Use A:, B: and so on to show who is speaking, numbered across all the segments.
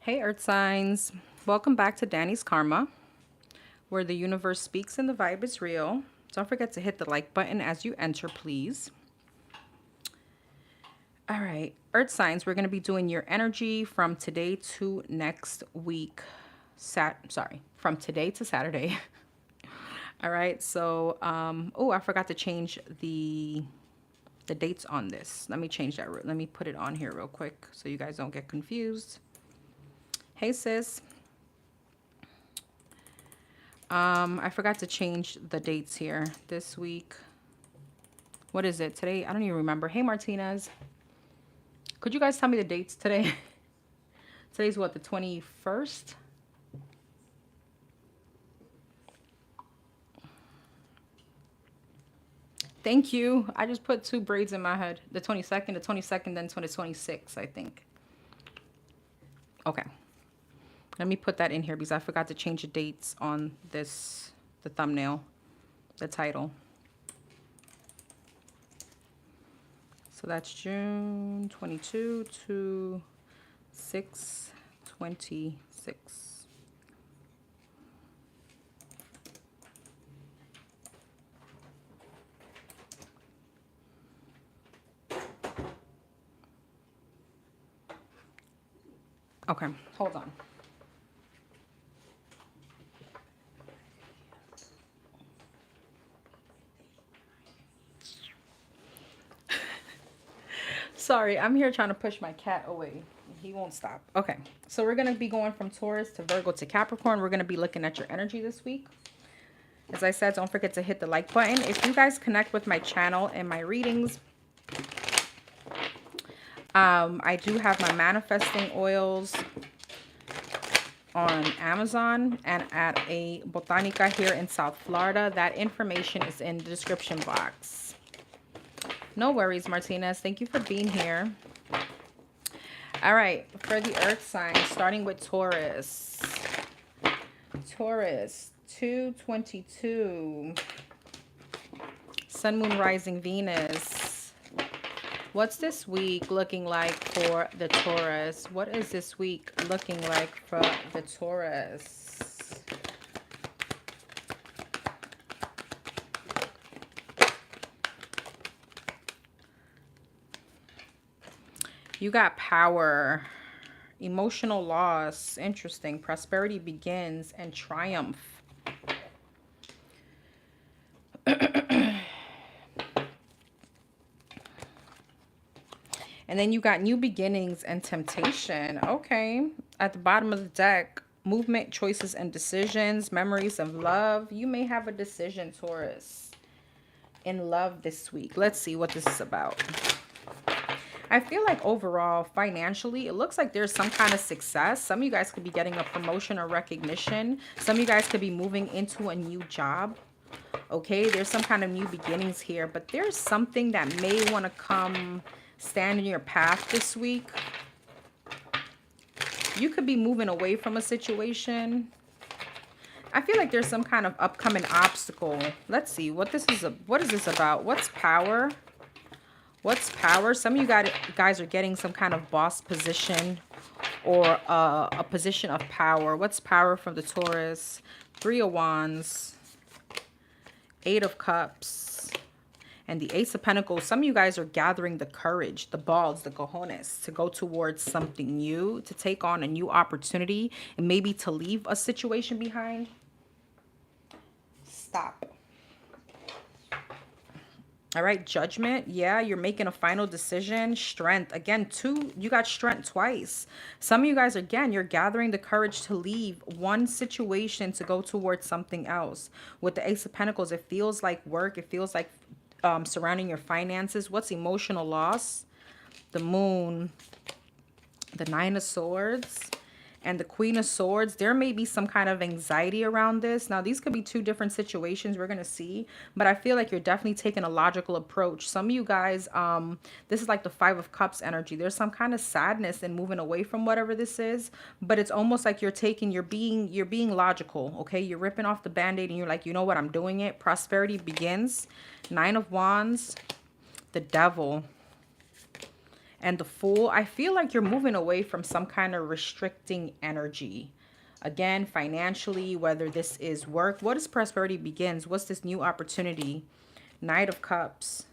A: Hey Earth signs, welcome back to Danny's Karma, where the universe speaks and the vibe is real. Don't forget to hit the like button as you enter, please. All right, Earth signs, we're going to be doing your energy from today to next week. From today to Saturday. All right, so oh, I forgot to change the dates on this. Let me change that. Let me put it on here real quick so you guys don't get confused. Hey sis. I forgot to change the dates here this week. What is it today? I don't even remember. Hey Martinez, could you guys tell me the dates today? Today's what, the 21st? Thank you. I just put two braids in my head. The 22nd, then 2026, I think. Okay. Let me put that in here because I forgot to change the dates on this, the thumbnail, the title. So that's June 22 to 6/26. Okay, hold on. Sorry, I'm here trying to push my cat away. He won't stop. Okay, so we're going to be going from Taurus to Virgo to Capricorn. We're going to be looking at your energy this week. As I said, don't forget to hit the like button. If you guys connect with my channel and my readings, I do have my manifesting oils on Amazon and at a Botanica here in South Florida. That information is in the description box. No worries, Martinez. Thank you for being here. All right, for the earth signs, starting with Taurus. Taurus, 222. Sun, Moon, Rising, Venus. What's this week looking like for the Taurus? What is this week looking like for the Taurus? You got power, emotional loss, interesting, prosperity begins, and triumph. And then you got new beginnings and temptation. Okay. At the bottom of the deck, movement, choices, and decisions, memories of love. You may have a decision, Taurus, in love this week. Let's see what this is about. I feel like overall, financially, it looks like there's some kind of success. Some of you guys could be getting a promotion or recognition. Some of you guys could be moving into a new job. Okay, there's some kind of new beginnings here. But there's something that may want to come stand in your path this week. You could be moving away from a situation. I feel like there's some kind of upcoming obstacle. Let's see what this is. What is this about? What's power? What's power? Some of you guys are getting some kind of boss position or a position of power. What's power from the Taurus? 3 of Wands, 8 of Cups, and the Ace of Pentacles. Some of you guys are gathering the courage, the balls, the cojones to go towards something new, to take on a new opportunity, and maybe to leave a situation behind. Stop. All right, Judgment. Yeah, you're making a final decision. Strength. Again, you got strength twice. Some of you guys, again, you're gathering the courage to leave one situation to go towards something else. With the Ace of Pentacles, it feels like work. It feels like surrounding your finances. What's emotional loss? The Moon, the 9 of Swords, and the Queen of Swords. There may be some kind of anxiety around this. Now, these could be two different situations we're going to see, but I feel like you're definitely taking a logical approach. Some of you guys, this is like the 5 of Cups energy. There's some kind of sadness in moving away from whatever this is, but it's almost like you're being logical, okay? You're ripping off the Band-Aid and you're like, you know what, I'm doing it. Prosperity begins. 9 of Wands, the Devil. And the Fool, I feel like you're moving away from some kind of restricting energy. Again, financially, whether this is work. What is prosperity begins? What's this new opportunity? Knight of Cups.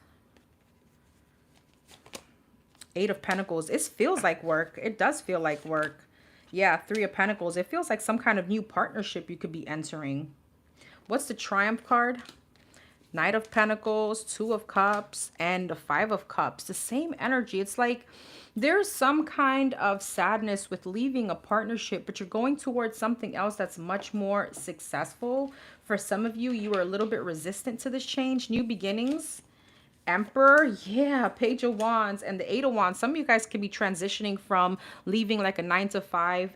A: Eight of Pentacles. It feels like work. It does feel like work. Yeah, Three of Pentacles. It feels like some kind of new partnership you could be entering. What's the Triumph card? Knight of Pentacles, Two of Cups, and the Five of Cups. The same energy. It's like there's some kind of sadness with leaving a partnership, but you're going towards something else that's much more successful. For some of you, you are a little bit resistant to this change. New beginnings. Emperor, yeah, Page of Wands and the Eight of Wands. Some of you guys could be transitioning from leaving like a 9 to 5,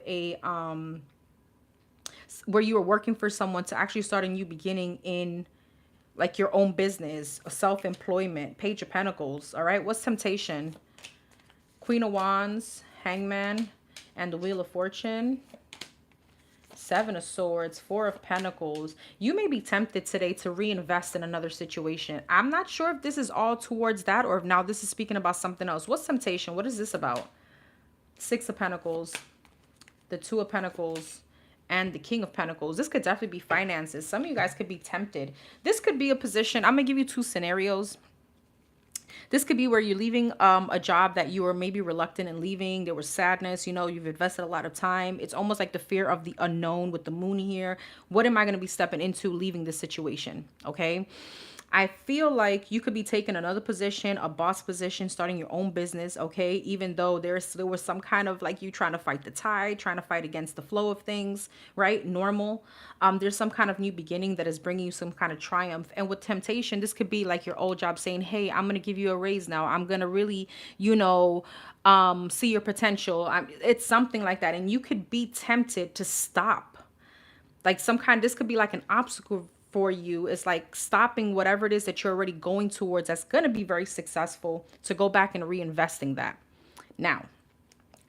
A: where you were working for someone, to actually start a new beginning in like your own business, self-employment. Page of Pentacles. All right, what's temptation? Queen of Wands, Hangman, and the Wheel of Fortune. Seven of Swords, Four of Pentacles. You may be tempted today to reinvest in another situation. I'm not sure if this is all towards that or if now this is speaking about something else. What's temptation? What is this about? Six of Pentacles, the Two of Pentacles, and the King of Pentacles. This could definitely be finances. Some of you guys could be tempted. This could be a position. I'm going to give you two scenarios. This could be where you're leaving a job that you were maybe reluctant in leaving. There was sadness, you know, you've invested a lot of time. It's almost like the fear of the unknown with the moon here. What am I going to be stepping into leaving this situation? Okay. I feel like you could be taking another position, a boss position, starting your own business, okay? Even though there was some kind of like you trying to fight the tide, trying to fight against the flow of things, right? Normal. There's some kind of new beginning that is bringing you some kind of triumph. And with temptation, this could be like your old job saying, hey, I'm going to give you a raise now. I'm going to really, you know, see your potential. It's something like that. And you could be tempted to stop. Like this could be like an obstacle for you. Is like stopping whatever it is that you're already going towards that's going to be very successful, to go back and reinvesting that. Now,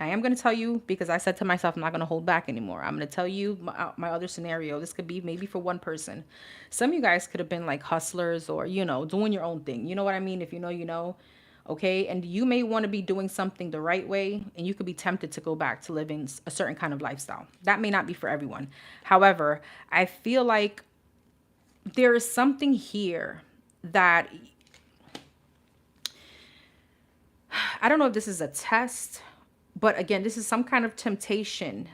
A: I am going to tell you, because I said to myself, I'm not going to hold back anymore. I'm going to tell you my other scenario. This could be maybe for one person. Some of you guys could have been like hustlers or, you know, doing your own thing. You know what I mean? If you know, you know. Okay. And you may want to be doing something the right way, and you could be tempted to go back to living a certain kind of lifestyle. That may not be for everyone. However, I feel like there is something here that I don't know if this is a test, but again, this is some kind of temptation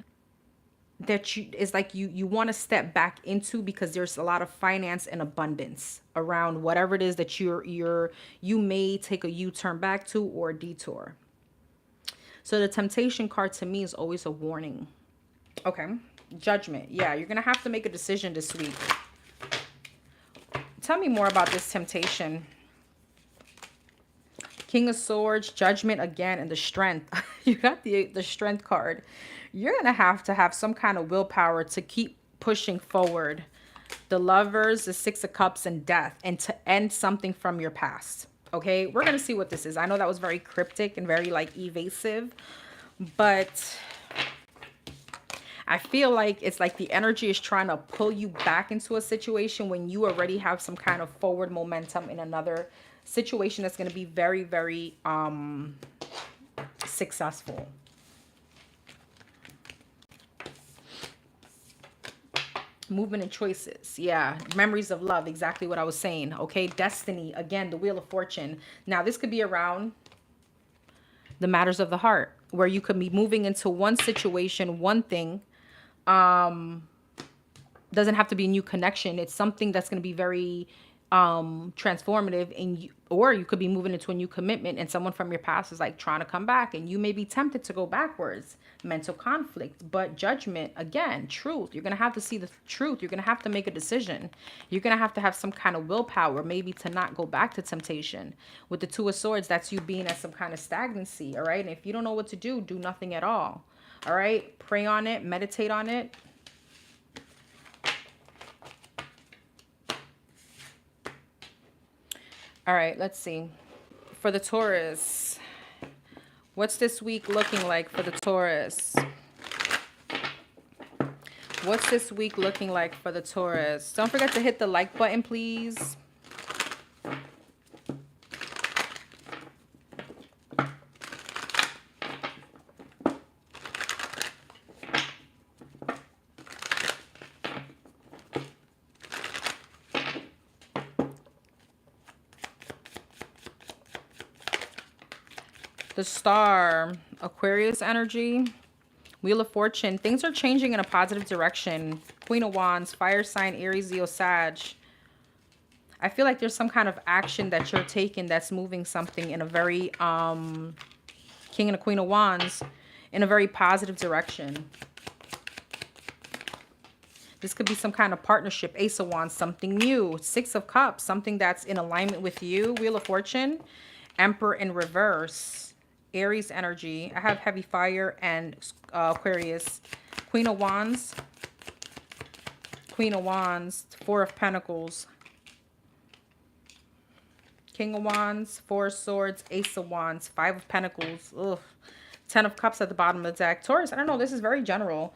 A: that you want to step back into, because there's a lot of finance and abundance around whatever it is that you may take a U-turn back to or a detour. So the temptation card to me is always a warning. Okay. Judgment. Yeah, you're going to have to make a decision this week. Tell me more about this temptation. King of Swords, Judgment again, and the Strength. You got the Strength card. You're going to have some kind of willpower to keep pushing forward. The Lovers, the Six of Cups, and Death, and to end something from your past. Okay, we're going to see what this is. I know that was very cryptic and very like evasive, but I feel like it's like the energy is trying to pull you back into a situation when you already have some kind of forward momentum in another situation that's going to be very, very successful. Movement and choices. Yeah. Memories of love. Exactly what I was saying. Okay. Destiny. Again, the Wheel of Fortune. Now, this could be around the matters of the heart, where you could be moving into one situation, one thing. Doesn't have to be a new connection. It's something that's going to be very transformative, or you could be moving into a new commitment, and someone from your past is like trying to come back, and you may be tempted to go backwards. Mental conflict. But Judgment, again, truth. You're going to have to see the truth. You're going to have to make a decision. You're going to have some kind of willpower, maybe, to not go back to temptation. With the Two of Swords, that's you being at some kind of stagnancy. All right. And if you don't know what to do nothing at all. All right. Pray on it. Meditate on it. All right, let's see. For the Taurus, what's this week looking like for the Taurus? What's this week looking like for the Taurus? Don't forget to hit the like button, please. The Star, Aquarius energy. Wheel of Fortune. Things are changing in a positive direction. Queen of Wands, fire sign, Aries, Leo, Sag. I feel like there's some kind of action that you're taking that's moving something in a very, King and the Queen of Wands, in a very positive direction. This could be some kind of partnership. Ace of Wands, something new. Six of Cups, something that's in alignment with you. Wheel of Fortune, Emperor in reverse. Aries energy. I have heavy fire and Aquarius. Queen of Wands. Queen of Wands. Four of Pentacles. King of Wands. Four of Swords. Ace of Wands. Five of Pentacles. Ugh. 10 of Cups at the bottom of the deck. Taurus, I don't know. This is very general.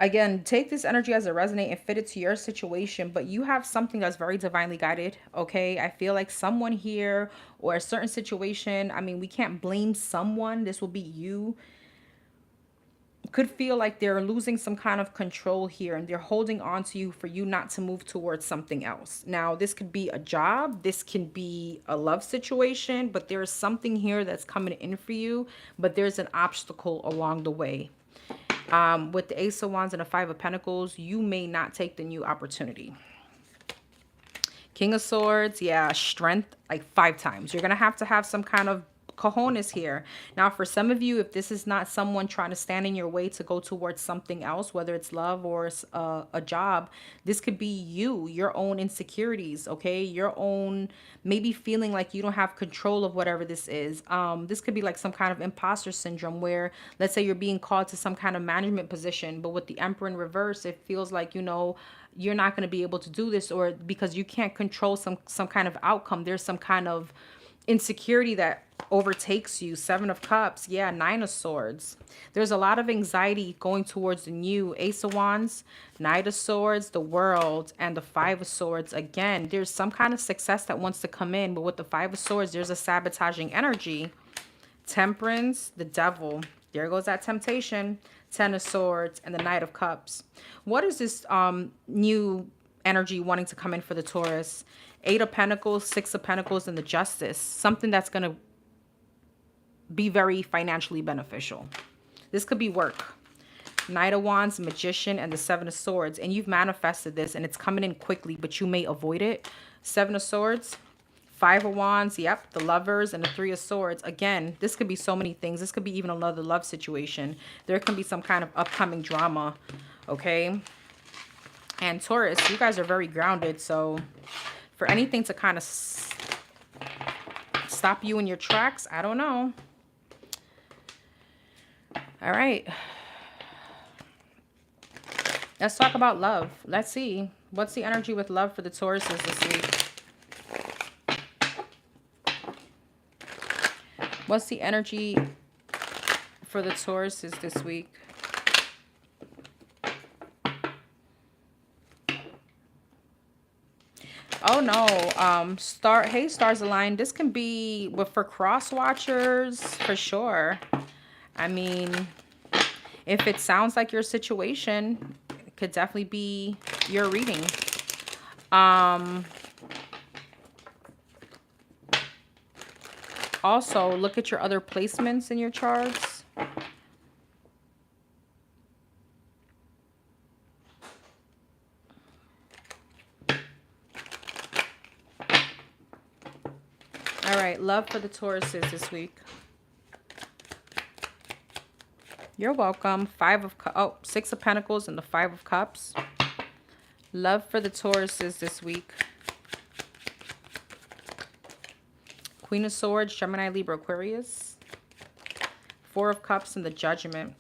A: Again, take this energy as it resonates and fit it to your situation. But you have something that's very divinely guided, okay? I feel like someone here or a certain situation, I mean, we can't blame someone. This will be you. Could feel like they're losing some kind of control here and they're holding on to you for you not to move towards something else. Now, this could be a job. This can be a love situation. But there's something here that's coming in for you. But there's an obstacle along the way. With the Ace of Wands and the Five of Pentacles, you may not take the new opportunity. King of Swords, yeah, strength like 5 times. You're going to have some kind of cojones here. Now, for some of you, if this is not someone trying to stand in your way to go towards something else, whether it's love or a job, this could be you, your own insecurities, okay? Your own maybe feeling like you don't have control of whatever this is. This could be like some kind of imposter syndrome where, let's say you're being called to some kind of management position, but with the Emperor in reverse, it feels like, you know, you're not going to be able to do this, or because you can't control some kind of outcome. There's some kind of insecurity that overtakes you. 7 of Cups, yeah, 9 of Swords. There's a lot of anxiety going towards the new. Ace of Wands, Knight of Swords, the World, and the 5 of Swords. Again, there's some kind of success that wants to come in, but with the 5 of Swords, there's a sabotaging energy. Temperance, the Devil. There goes that temptation. 10 of Swords and the Knight of Cups. What is this new energy wanting to come in for the Taurus? 8 of Pentacles, 6 of Pentacles, and the Justice. Something that's going to be very financially beneficial. This could be work. Knight of Wands, Magician, and the 7 of Swords. And you've manifested this, and it's coming in quickly, but you may avoid it. 7 of Swords, 5 of Wands, yep, the Lovers, and the 3 of Swords. Again, this could be so many things. This could be even another love situation. There can be some kind of upcoming drama, okay? And Taurus, you guys are very grounded, so for anything to kind of stop you in your tracks, I don't know. All right. Let's talk about love. Let's see. What's the energy with love for the Tauruses this week? What's the energy for the Tauruses this week? Oh no, hey stars aligned. This can be for cross watchers for sure. I mean, if it sounds like your situation, it could definitely be your reading. Also, look at your other placements in your charts. All right, love for the Tauruses this week. You're welcome. 6 of Pentacles and the 5 of Cups. Love for the Tauruses this week. Queen of Swords, Gemini, Libra, Aquarius. 4 of Cups and the Judgment.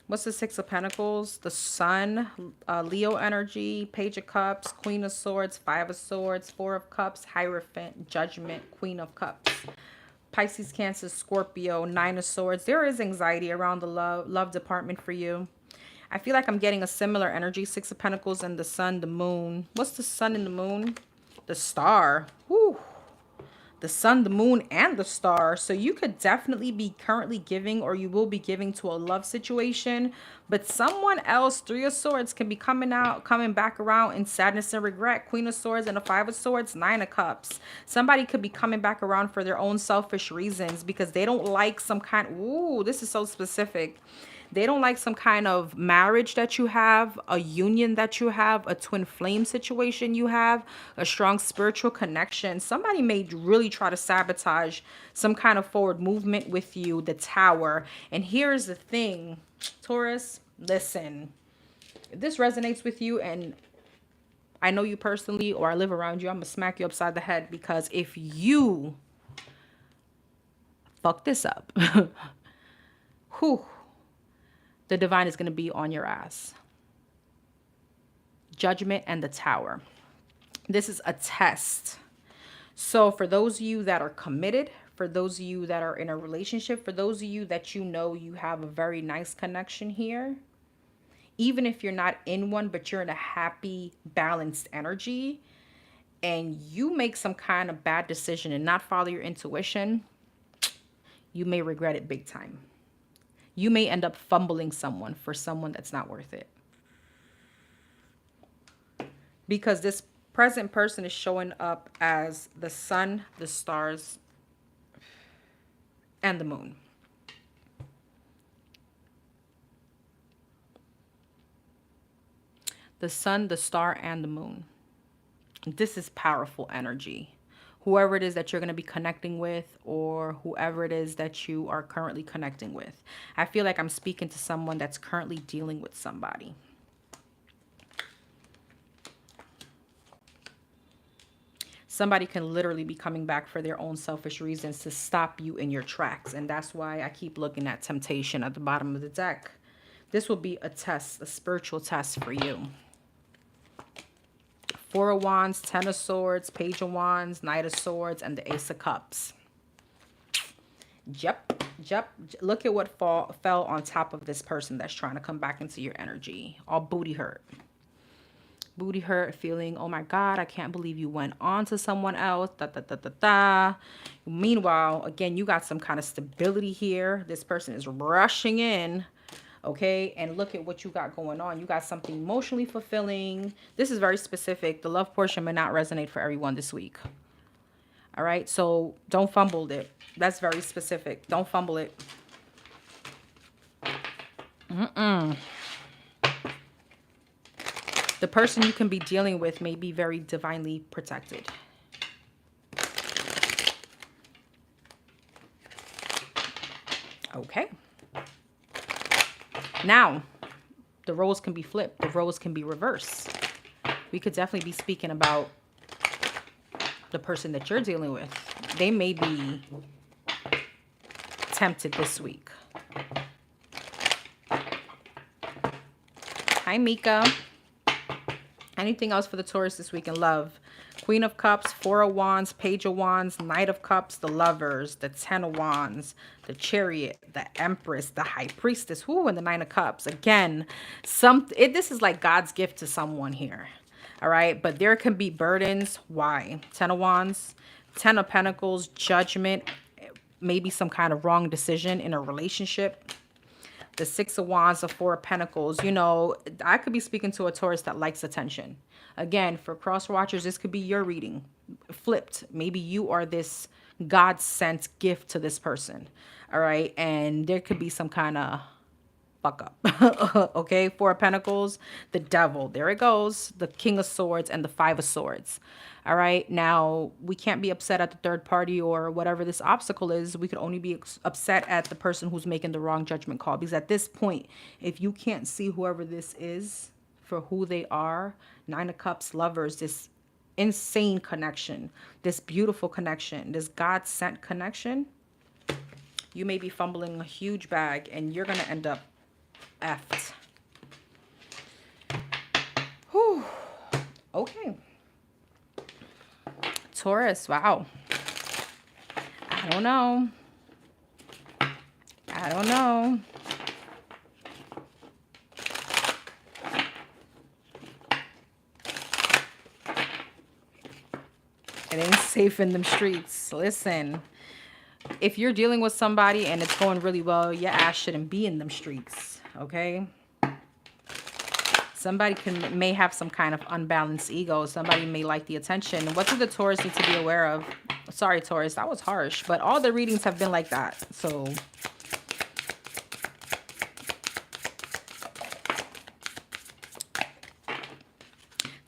A: What's the 6 of Pentacles? The Sun, Leo energy, Page of Cups, Queen of Swords, 5 of Swords, 4 of Cups, Hierophant, Judgment, Queen of Cups. Pisces, Cancer, Scorpio, 9 of Swords. There is anxiety around the love department for you. I feel like I'm getting a similar energy. 6 of Pentacles and the Sun, the Moon. What's the Sun and the Moon? The Star. Whew. the sun, the moon, and the star. So you could definitely be currently giving, or you will be giving to a love situation, but someone else, Three of Swords, can be coming back around in sadness and regret. Queen of Swords and the Five of Swords, Nine of Cups. Somebody could be coming back around for their own selfish reasons because they don't like some kind, ooh, this is so specific. They don't like some kind of marriage that you have, a union that you have, a twin flame situation you have, a strong spiritual connection. Somebody may really try to sabotage some kind of forward movement with you, the Tower. And here's the thing, Taurus, listen, if this resonates with you and I know you personally or I live around you, I'm going to smack you upside the head, because if you fuck this up, whew, the divine is going to be on your ass. Judgment and the Tower. This is a test. So for those of you that are committed, for those of you that are in a relationship, for those of you that you know you have a very nice connection here, even if you're not in one, but you're in a happy, balanced energy, and you make some kind of bad decision and not follow your intuition, you may regret it big time. You may end up fumbling someone for someone that's not worth it. Because this present person is showing up as the sun, the stars, and the moon. The sun, the star, and the moon. This is powerful energy. Whoever it is that you're going to be connecting with, or whoever it is that you are currently connecting with. I feel like I'm speaking to someone that's currently dealing with somebody. Somebody can literally be coming back for their own selfish reasons to stop you in your tracks. And that's why I keep looking at temptation at the bottom of the deck. This will be a test, a spiritual test for you. Four of Wands, Ten of Swords, Page of Wands, Knight of Swords, and the Ace of Cups. Yep. Look at what fell on top of this person that's trying to come back into your energy. All booty hurt. Booty hurt, feeling, oh my God, I can't believe you went on to someone else. Meanwhile, again, you got some kind of stability here. This person is rushing in. Okay, and look at what you got going on. You got something emotionally fulfilling. This is very specific. The love portion may not resonate for everyone this week. All right, so don't fumble it. That's very specific. Don't fumble it. The person you can be dealing with may be very divinely protected. Okay. Now, the roles can be flipped. The roles can be reversed. We could definitely be speaking about the person that you're dealing with. They may be tempted this week. Hi, Mika. Anything else for the Taurus this week in love? Queen of Cups, Four of Wands, Page of Wands, Knight of Cups, the Lovers, the Ten of Wands, the Chariot, the Empress, the High Priestess, and the Nine of Cups. Again, this is like God's gift to someone here. All right, but there can be burdens. Why? Ten of Wands, Ten of Pentacles, Judgment, maybe some kind of wrong decision in a relationship. The Six of Wands, the Four of Pentacles. You know, I could be speaking to a Taurus that likes attention. Again, for cross watchers, this could be your reading flipped. Maybe you are this God-sent gift to this person. All right. And there could be some kind of fuck up. Okay. Four of Pentacles, the Devil. There it goes. The King of Swords and the Five of Swords. All right. Now, we can't be upset at the third party or whatever this obstacle is. We could only be upset at the person who's making the wrong judgment call. Because at this point, if you can't see whoever this is for who they are, Nine of Cups, Lovers, this insane connection, this beautiful connection, this God-sent connection, you may be fumbling a huge bag and you're going to end up effed. Whew. Okay. Taurus, wow. I don't know. And It ain't safe in them streets. Listen, if you're dealing with somebody and it's going really well, your ass shouldn't be in them streets, okay? Somebody may have some kind of unbalanced ego. Somebody may like the attention. What do the Taurus need to be aware of? Sorry, Taurus, that was harsh, but all the readings have been like that. So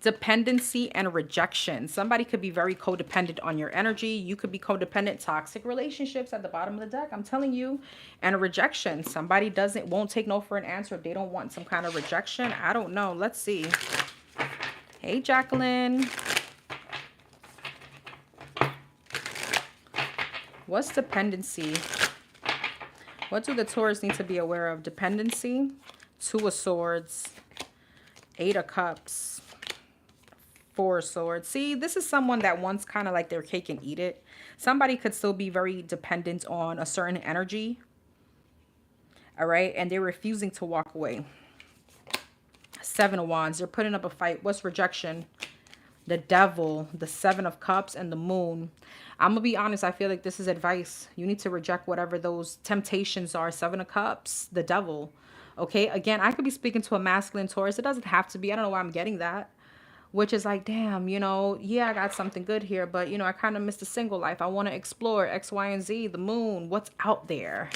A: dependency and rejection. Somebody could be very codependent on your energy. You could be codependent. Toxic relationships at the bottom of the deck, I'm telling you. And a rejection. Somebody won't take no for an answer. They don't want some kind of rejection. I don't know. Let's see. Hey, Jacqueline. What's dependency? What do the Taurus need to be aware of? Dependency. 2 of Swords. 8 of Cups. 4 of Swords. See, this is someone that wants kind of like their cake and eat it. Somebody could still be very dependent on a certain energy. All right. And they're refusing to walk away. 7 of Wands. They're putting up a fight. What's rejection? The Devil, the 7 of Cups, and the Moon. I'm going to be honest. I feel like this is advice. You need to reject whatever those temptations are. 7 of Cups, the Devil. Okay. Again, I could be speaking to a masculine Taurus. It doesn't have to be. I don't know why I'm getting that. Which is like, damn, you know, yeah, I got something good here, but, you know, I kind of missed a single life. I want to explore X, Y, and Z, the Moon, what's out there.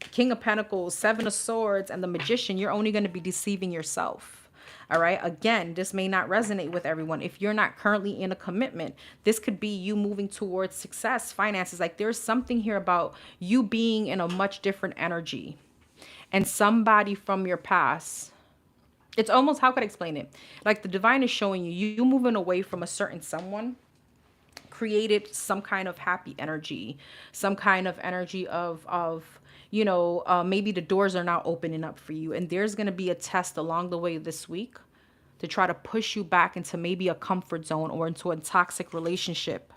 A: King of Pentacles, 7 of Swords, and the Magician. You're only going to be deceiving yourself. All right. Again, this may not resonate with everyone. If you're not currently in a commitment, this could be you moving towards success, finances. Like there's something here about you being in a much different energy. And somebody from your past, it's almost, how could I explain it? Like the divine is showing you moving away from a certain someone created some kind of happy energy, some kind of energy of you know, maybe the doors are now opening up for you. And there's going to be a test along the way this week to try to push you back into maybe a comfort zone or into a toxic relationship.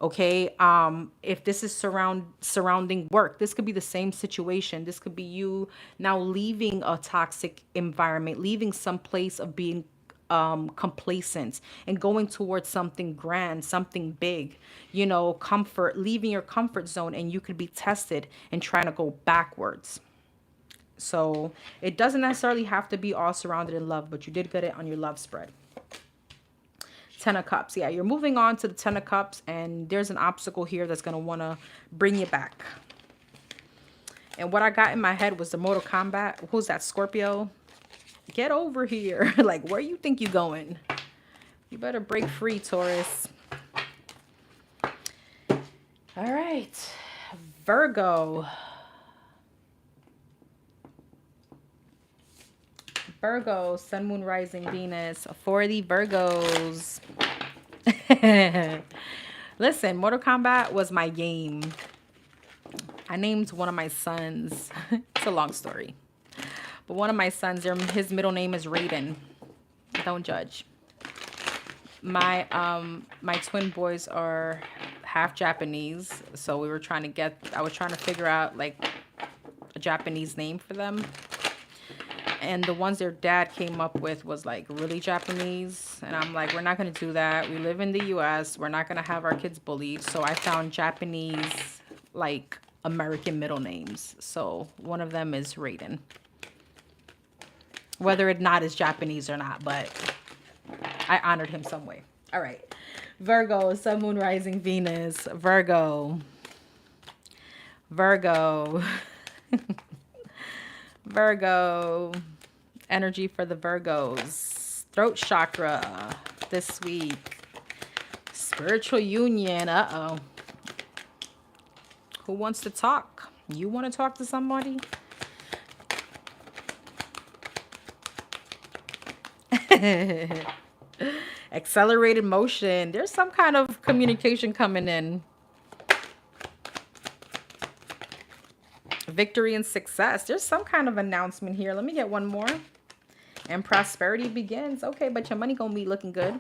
A: Okay. If this is surrounding work, this could be the same situation. This could be you now leaving a toxic environment, leaving some place of being complacent and going towards something grand, something big, you know, comfort, leaving your comfort zone, and you could be tested and trying to go backwards. So it doesn't necessarily have to be all surrounded in love, but you did get it on your love spread. 10 of Cups. Yeah, you're moving on to the 10 of Cups, and there's an obstacle here that's going to want to bring you back. And what I got in my head was the Mortal Kombat. Who's that? Scorpio? Get over here. Like, where you think you going? You better break free, Taurus. All right. Virgo. Virgo, Sun, Moon, Rising, Venus. For the Virgos. Listen, Mortal Kombat was my game. I named one of my sons. It's a long story. But one of my sons, his middle name is Raiden. Don't judge. My twin boys are half Japanese. So I was trying to figure out like a Japanese name for them. And the ones their dad came up with was like really Japanese. And I'm like, we're not going to do that. We live in the US. We're not going to have our kids bullied. So I found Japanese, like American middle names. So one of them is Raiden. Whether it not is Japanese or not, but I honored him some way. All right. Virgo, Sun, Moon, Rising, Venus. Virgo. Virgo. Virgo. Energy for the Virgos. Throat chakra this week. Spiritual union. Uh-oh. Who wants to talk? You want to talk to somebody? Accelerated motion. There's some kind of communication coming in. Victory and success. There's some kind of announcement here. Let me get one more. And prosperity begins. Okay, but your money gonna be looking good.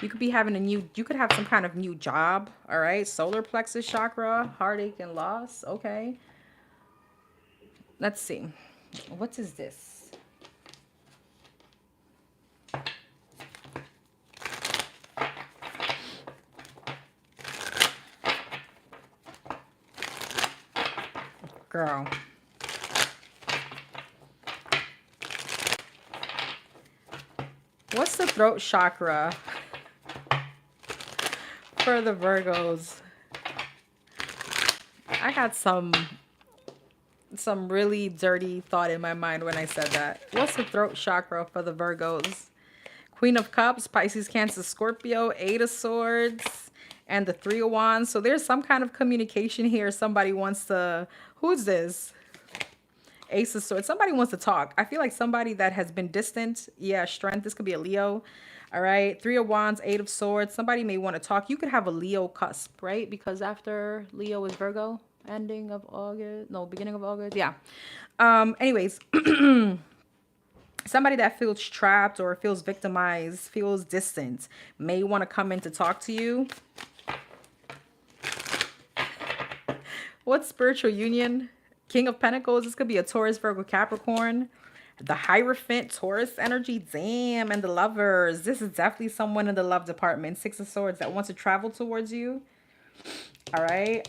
A: You could be having you could have some kind of new job. All right. Solar plexus chakra, heartache and loss. Okay. Let's see. What is this? Girl. What's the throat chakra for the Virgos? I got some really dirty thought in my mind when I said that. What's the throat chakra for the Virgos? Queen of Cups, Pisces, Cancer, Scorpio, Eight of Swords, and the Three of Wands. So there's some kind of communication here. Somebody wants to... Who's this? Ace of Swords. Somebody wants to talk. I feel like somebody that has been distant. Yeah, Strength. This could be a Leo. All right. Three of Wands, Eight of Swords. Somebody may want to talk. You could have a Leo cusp, right? Because after Leo is Virgo. Ending of August. No, beginning of August. Yeah. Anyways. Somebody that feels trapped or feels victimized, feels distant, may want to come in to talk to you. What spiritual union? King of Pentacles. This could be a Taurus, Virgo, Capricorn. The Hierophant, Taurus energy. Damn. And the Lovers. This is definitely someone in the love department. Six of Swords that wants to travel towards you. All right.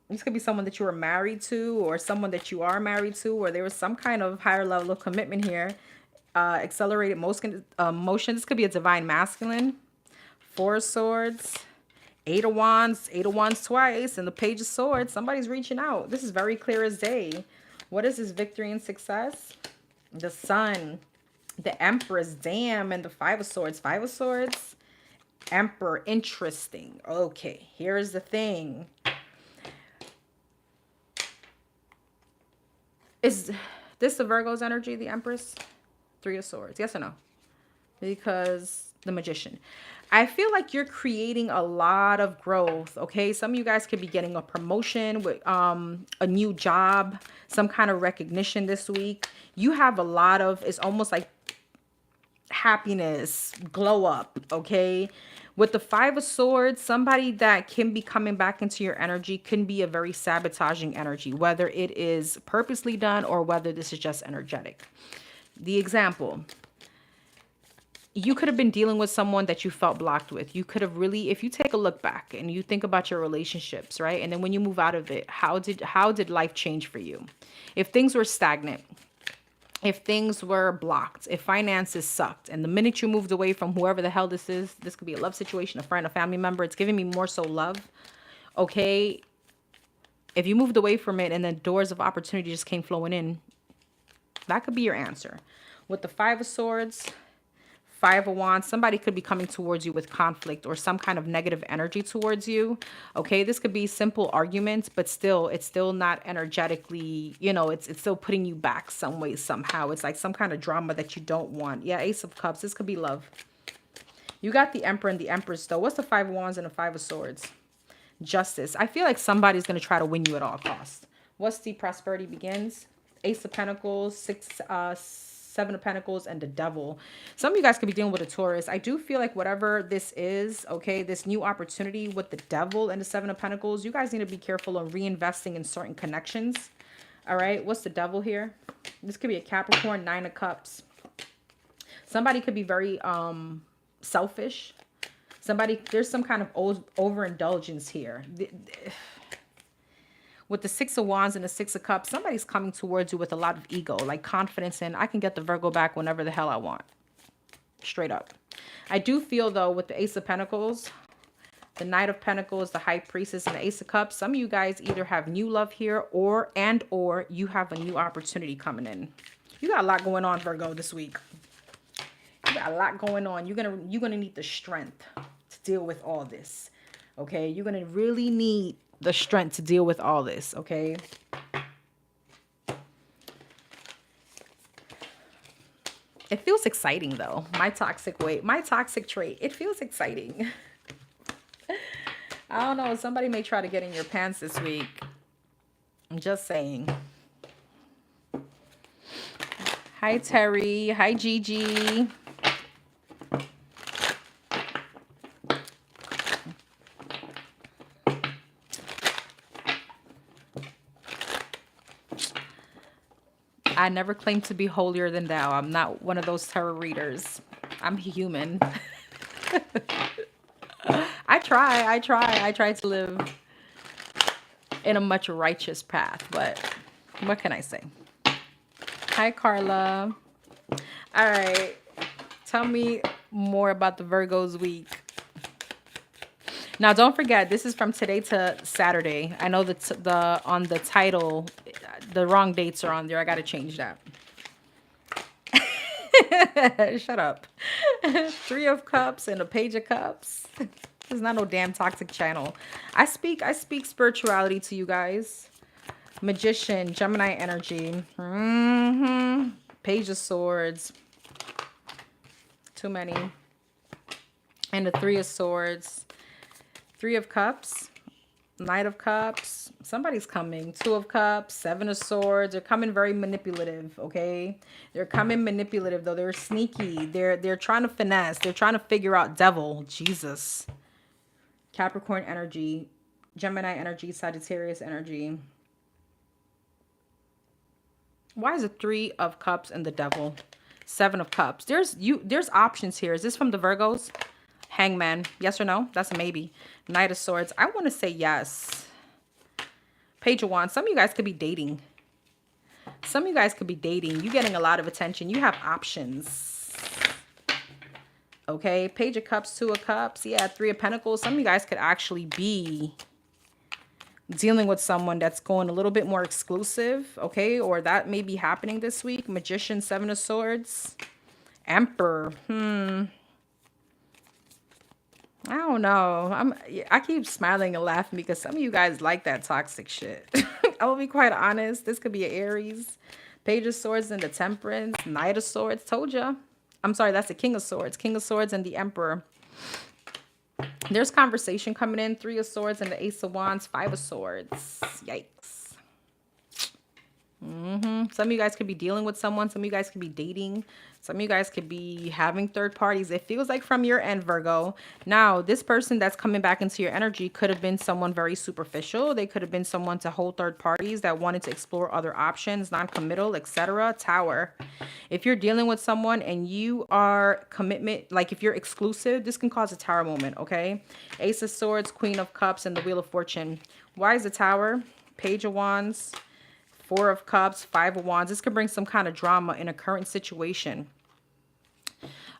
A: This could be someone that you were married to or someone that you are married to, or there was some kind of higher level of commitment here. Accelerated motion. This could be a divine masculine. Four of Swords. Eight of Wands twice, and the Page of Swords. Somebody's reaching out. This is very clear as day. What is this victory and success? The Sun, the Empress, damn, and the Five of Swords. Five of Swords, Emperor, interesting. Okay, here's the thing. Is this the Virgo's energy, the Empress? Three of Swords, yes or no? Because the Magician. I feel like you're creating a lot of growth, okay? Some of you guys could be getting a promotion with a new job, some kind of recognition this week. You have a lot of, it's almost like happiness, glow up, okay? With the Five of Swords, somebody that can be coming back into your energy can be a very sabotaging energy, whether it is purposely done or whether this is just energetic. The example, you could have been dealing with someone that you felt blocked with. You could have really, if you take a look back and you think about your relationships, right? And then when you move out of it, how did life change for you? If things were stagnant, if things were blocked, if finances sucked, and the minute you moved away from whoever the hell this is, this could be a love situation, a friend, a family member, it's giving me more so love, okay? If you moved away from it and then doors of opportunity just came flowing in, that could be your answer. With the Five of Swords, Five of Wands, somebody could be coming towards you with conflict or some kind of negative energy towards you. Okay, this could be simple arguments, but still, it's still not energetically, you know, it's still putting you back some way, somehow. It's like some kind of drama that you don't want. Yeah, Ace of Cups, this could be love. You got the Emperor and the Empress, though. What's the Five of Wands and the Five of Swords? Justice. I feel like somebody's going to try to win you at all costs. What's the Prosperity Begins? Ace of Pentacles, Seven of Pentacles, and the Devil. Some of you guys could be dealing with a Taurus. I do feel like whatever this is, okay, this new opportunity with the Devil and the Seven of Pentacles, you guys need to be careful of reinvesting in certain connections. All right, what's the Devil here? This could be a Capricorn, Nine of Cups. Somebody could be very selfish. Somebody, there's some kind of overindulgence here. With the Six of Wands and the Six of Cups, somebody's coming towards you with a lot of ego, like confidence in, I can get the Virgo back whenever the hell I want. Straight up. I do feel, though, with the Ace of Pentacles, the Knight of Pentacles, the High Priestess, and the Ace of Cups, some of you guys either have new love here or you have a new opportunity coming in. You got a lot going on, Virgo, this week. You got a lot going on. You're gonna need the strength to deal with all this. Okay? You're gonna really need the strength to deal with all this, okay? It feels exciting, though. My toxic trait, it feels exciting. I don't know, somebody may try to get in your pants this week. I'm just saying. Hi, Terry. Hi, Gigi. I never claim to be holier than thou. I'm not one of those tarot readers. I'm human. I try to live in a much righteous path. But what can I say? Hi, Carla. All right. Tell me more about the Virgo's week. Now, don't forget, this is from today to Saturday. I know that on the title, the wrong dates are on there. I got to change that. Shut up. 3 of Cups and a Page of Cups. It's not no damn toxic channel. I speak spirituality to you guys. Magician, Gemini energy. Page of Swords. Too many. And the 3 of Swords. 3 of Cups. Knight of Cups. Somebody's coming. 2 of Cups. 7 of Swords. They're coming very manipulative, okay? They're coming manipulative, though. They're sneaky. They're trying to finesse. They're trying to figure out devil. Jesus. Capricorn energy. Gemini energy. Sagittarius energy. Why is it 3 of Cups and the devil? 7 of Cups. There's options here. Is this from the Virgos? Hangman. Yes or no? That's a maybe. Knight of Swords. I want to say yes. Page of Wands. Some of you guys could be dating. Some of you guys could be dating. You're getting a lot of attention. You have options. Okay. Page of Cups. 2 of Cups. Yeah. 3 of Pentacles. Some of you guys could actually be dealing with someone that's going a little bit more exclusive. Okay. Or that may be happening this week. Magician. 7 of Swords. Emperor. I don't know. I keep smiling and laughing because some of you guys like that toxic shit. I will be quite honest. This could be an Aries. Page of Swords and the Temperance. Knight of Swords. Told ya. I'm sorry. That's the King of Swords. King of Swords and the Emperor. There's conversation coming in. 3 of Swords and the Ace of Wands. 5 of Swords. Yikes. Some of you guys could be dealing with someone. Some of you guys could be dating. Some of you guys could be having third parties. It feels like from your end, Virgo. Now, this person that's coming back into your energy could have been someone very superficial. They could have been someone to hold third parties that wanted to explore other options, non-committal, etc. Tower. If you're dealing with someone and you are commitment, like if you're exclusive, this can cause a Tower moment, okay? Ace of Swords, Queen of Cups, and the Wheel of Fortune. Why is the Tower? Page of Wands. 4 of Cups, 5 of Wands. This could bring some kind of drama in a current situation.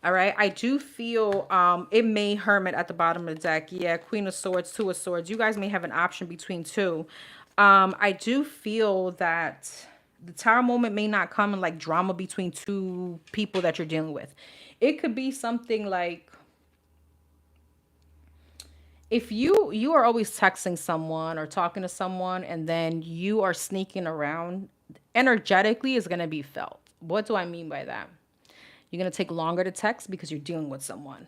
A: All right. I do feel it may hermit at the bottom of the deck. Yeah. Queen of Swords, 2 of Swords. You guys may have an option between 2. I do feel that the Tower moment may not come in like drama between 2 people that you're dealing with. It could be something like, if you are always texting someone or talking to someone and then you are sneaking around, energetically is going to be felt. What do I mean by that? You're going to take longer to text because you're dealing with someone.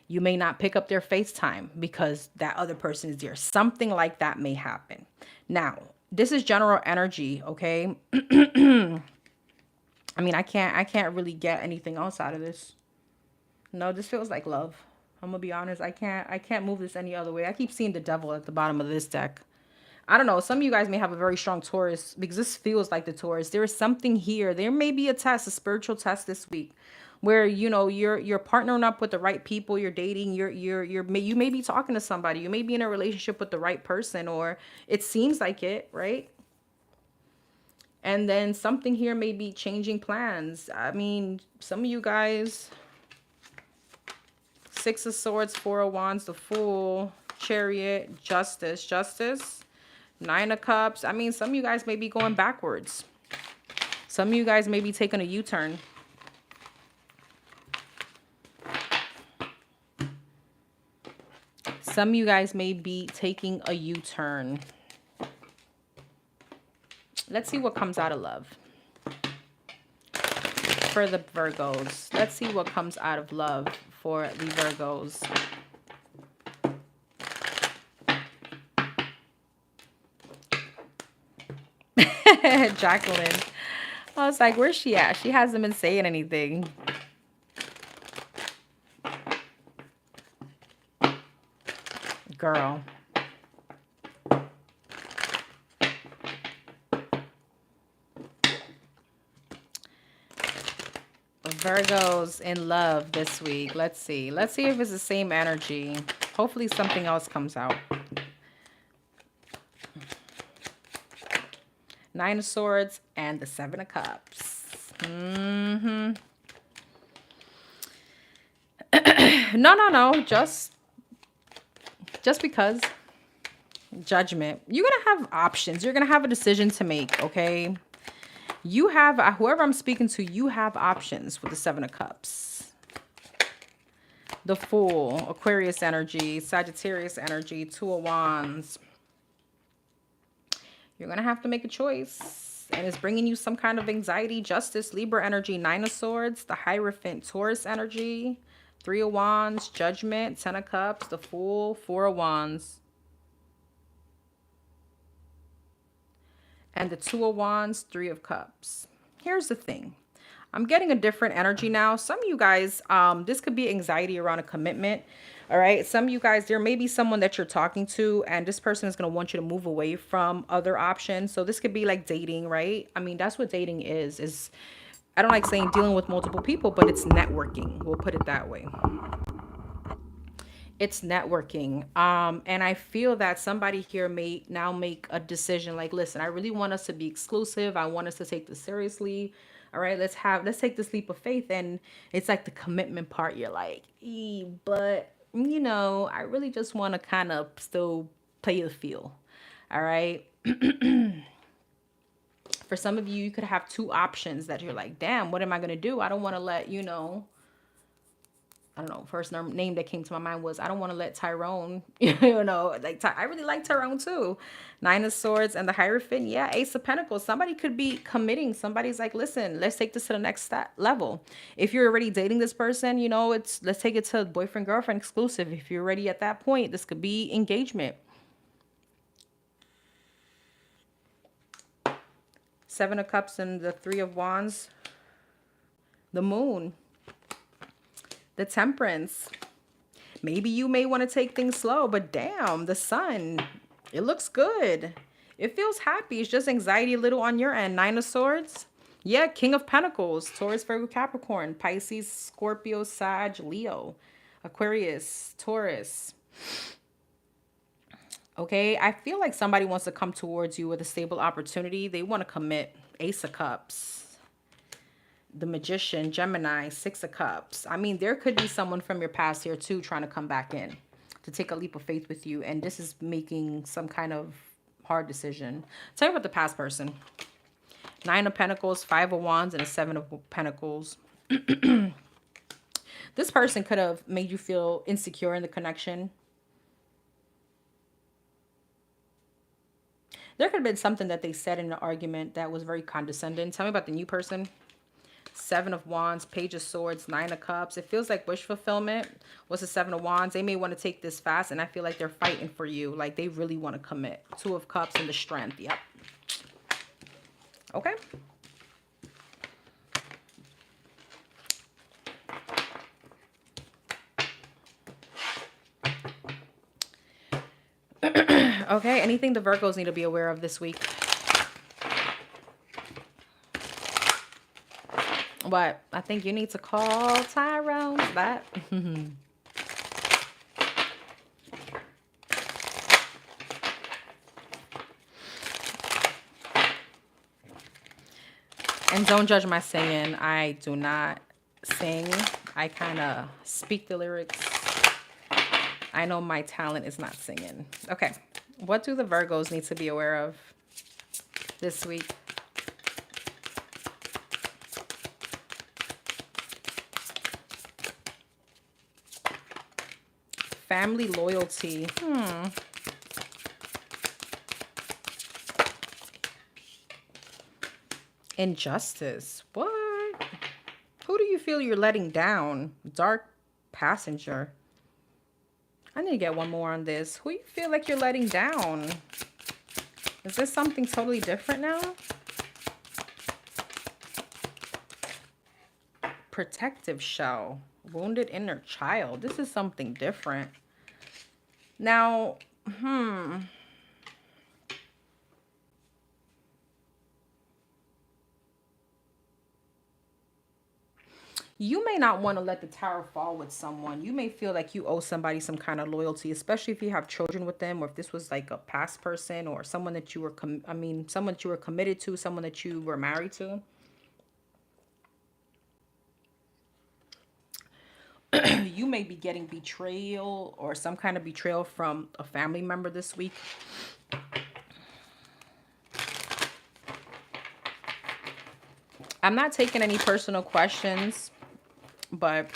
A: You may not pick up their FaceTime because that other person is there. Something like that may happen. Now, this is general energy, okay? I mean, I can't really get anything else out of this. No, this feels like love. I'm gonna be honest. I can't move this any other way. I keep seeing the devil at the bottom of this deck. I don't know. Some of you guys may have a very strong Taurus because this feels like the Taurus. There is something here. There may be a test, a spiritual test this week, where you know you're partnering up with the right people. You're dating. You may be talking to somebody. You may be in a relationship with the right person, or it seems like it, right? And then something here may be changing plans. I mean, some of you guys. 6 of Swords, 4 of Wands, the Fool, Chariot, Justice, 9 of Cups. I mean, some of you guys may be going backwards. Some of you guys may be taking a U-turn. Some of you guys may be taking a U-turn. Let's see what comes out of love. For the Virgos. Let's see what comes out of love for the Virgos. Jacqueline. I was like, where's she at? She hasn't been saying anything. Girl. Virgos in love this week. Let's see. Let's see if it's the same energy. Hopefully something else comes out. Nine of Swords, and the Seven of Cups. No. Just because. Judgment. You're going to have options. You're going to have a decision to make, okay? You have, whoever I'm speaking to, you have options with the Seven of Cups. The Fool, Aquarius energy, Sagittarius energy, Two of Wands. You're going to have to make a choice. And it's bringing you some kind of anxiety, justice, Libra energy, Nine of Swords, the Hierophant, Taurus energy, Three of Wands, Judgment, Ten of Cups, the Fool, Four of Wands. And the Two of Wands, Three of Cups. Here's the thing. I'm getting a different energy now. Some of you guys, this could be anxiety around a commitment. All right. Some of you guys, there may be someone that you're talking to and this person is going to want you to move away from other options. So this could be like dating, right? I mean, that's what dating is I don't like saying dealing with multiple people, but it's networking. We'll put it that way. It's networking. And I feel that somebody here may now make a decision like, listen, I really want us to be exclusive. I want us to take this seriously. All right, let's take this leap of faith. And it's like the commitment part. You're like, but you know, I really just want to kind of still play the feel. All right. For some of you, you could have two options that you're like, damn, what am I going to do? I don't want to let, you know, I don't know, first name that came to my mind was, I don't want to let Tyrone, you know, like, I really like Tyrone too. Nine of Swords and the Hierophant. Yeah, Ace of Pentacles. Somebody could be committing. Somebody's like, listen, let's take this to the next level. If you're already dating this person, you know, let's take it to boyfriend, girlfriend exclusive. If you're already at that point, this could be engagement. Seven of Cups and the Three of Wands. The Moon. The Temperance. Maybe you may want to take things slow, but damn, the Sun. It looks good. It feels happy. It's just anxiety a little on your end. Nine of Swords. Yeah, King of Pentacles. Taurus, Virgo, Capricorn. Pisces, Scorpio, Sag, Leo. Aquarius, Taurus. Okay, I feel like somebody wants to come towards you with a stable opportunity. They want to commit. Ace of Cups. The Magician, Gemini, Six of Cups. I mean, there could be someone from your past here too trying to come back in to take a leap of faith with you. And this is making some kind of hard decision. Tell me about the past person. Nine of Pentacles, Five of Wands, and a Seven of Pentacles. This person could have made you feel insecure in the connection. There could have been something that they said in an argument that was very condescending. Tell me about the new person. Seven of Wands, Page of Swords, Nine of Cups. It feels like wish fulfillment. What's the Seven of Wands? They may want to take this fast, and I feel like they're fighting for you. Like they really want to commit. Two of Cups and the Strength. Yep. Okay. Okay. Anything the Virgos need to be aware of this week? What? I think you need to call Tyrone. That. And don't judge my singing. I do not sing. I kind of speak the lyrics. I know my talent is not singing. Okay. What do the Virgos need to be aware of this week? Family loyalty. Injustice. What? Who do you feel you're letting down? Dark passenger. I need to get one more on this. Who you feel like you're letting down? Is this something totally different now? Protective shell. Wounded inner child. This is something different. Now, You may not want to let the tower fall with someone. You may feel like you owe somebody some kind of loyalty, especially if you have children with them, or if this was like a past person or someone that you were, someone that you were committed to, someone that you were married to. You may be getting betrayal or some kind of betrayal from a family member this week. I'm not taking any personal questions, but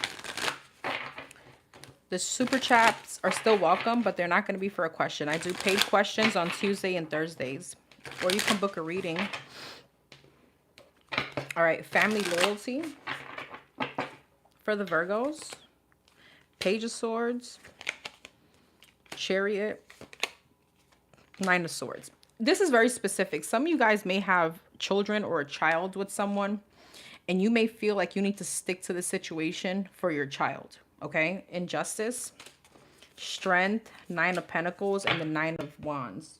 A: the super chats are still welcome, but they're not going to be for a question. I do paid questions on Tuesday and Thursdays, or you can book a reading. All right, family loyalty for the Virgos. Page of Swords, Chariot, Nine of Swords. This is very specific. Some of you guys may have children or a child with someone, and you may feel like you need to stick to the situation for your child. Okay? Injustice, Strength, Nine of Pentacles, and the Nine of Wands.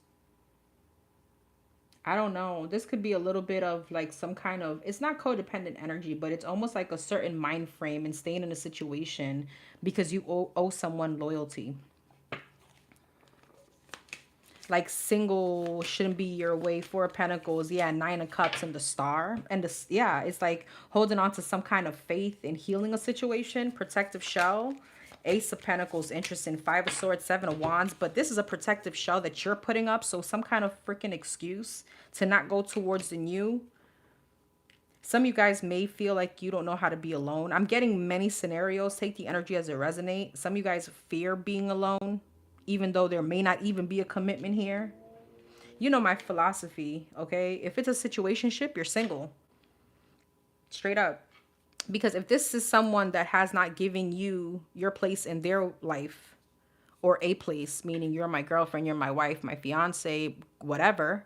A: I don't know. This could be a little bit of like some kind of, it's not codependent energy, but it's almost like a certain mind frame and staying in a situation because you owe someone loyalty. Like single shouldn't be your way. Four of Pentacles. Yeah, Nine of Cups and the Star. And this, yeah, it's like holding on to some kind of faith in healing a situation. Protective shell. Ace of Pentacles, interesting. Five of Swords, Seven of Wands. But this is a protective shell that you're putting up. So some kind of freaking excuse to not go towards the new. Some of you guys may feel like you don't know how to be alone. I'm getting many scenarios. Take the energy as it resonates. Some of you guys fear being alone, even though there may not even be a commitment here. You know my philosophy, okay? If it's a situationship, you're single. Straight up. Because if this is someone that has not given you your place in their life, or a place, meaning you're my girlfriend, you're my wife, my fiance, whatever,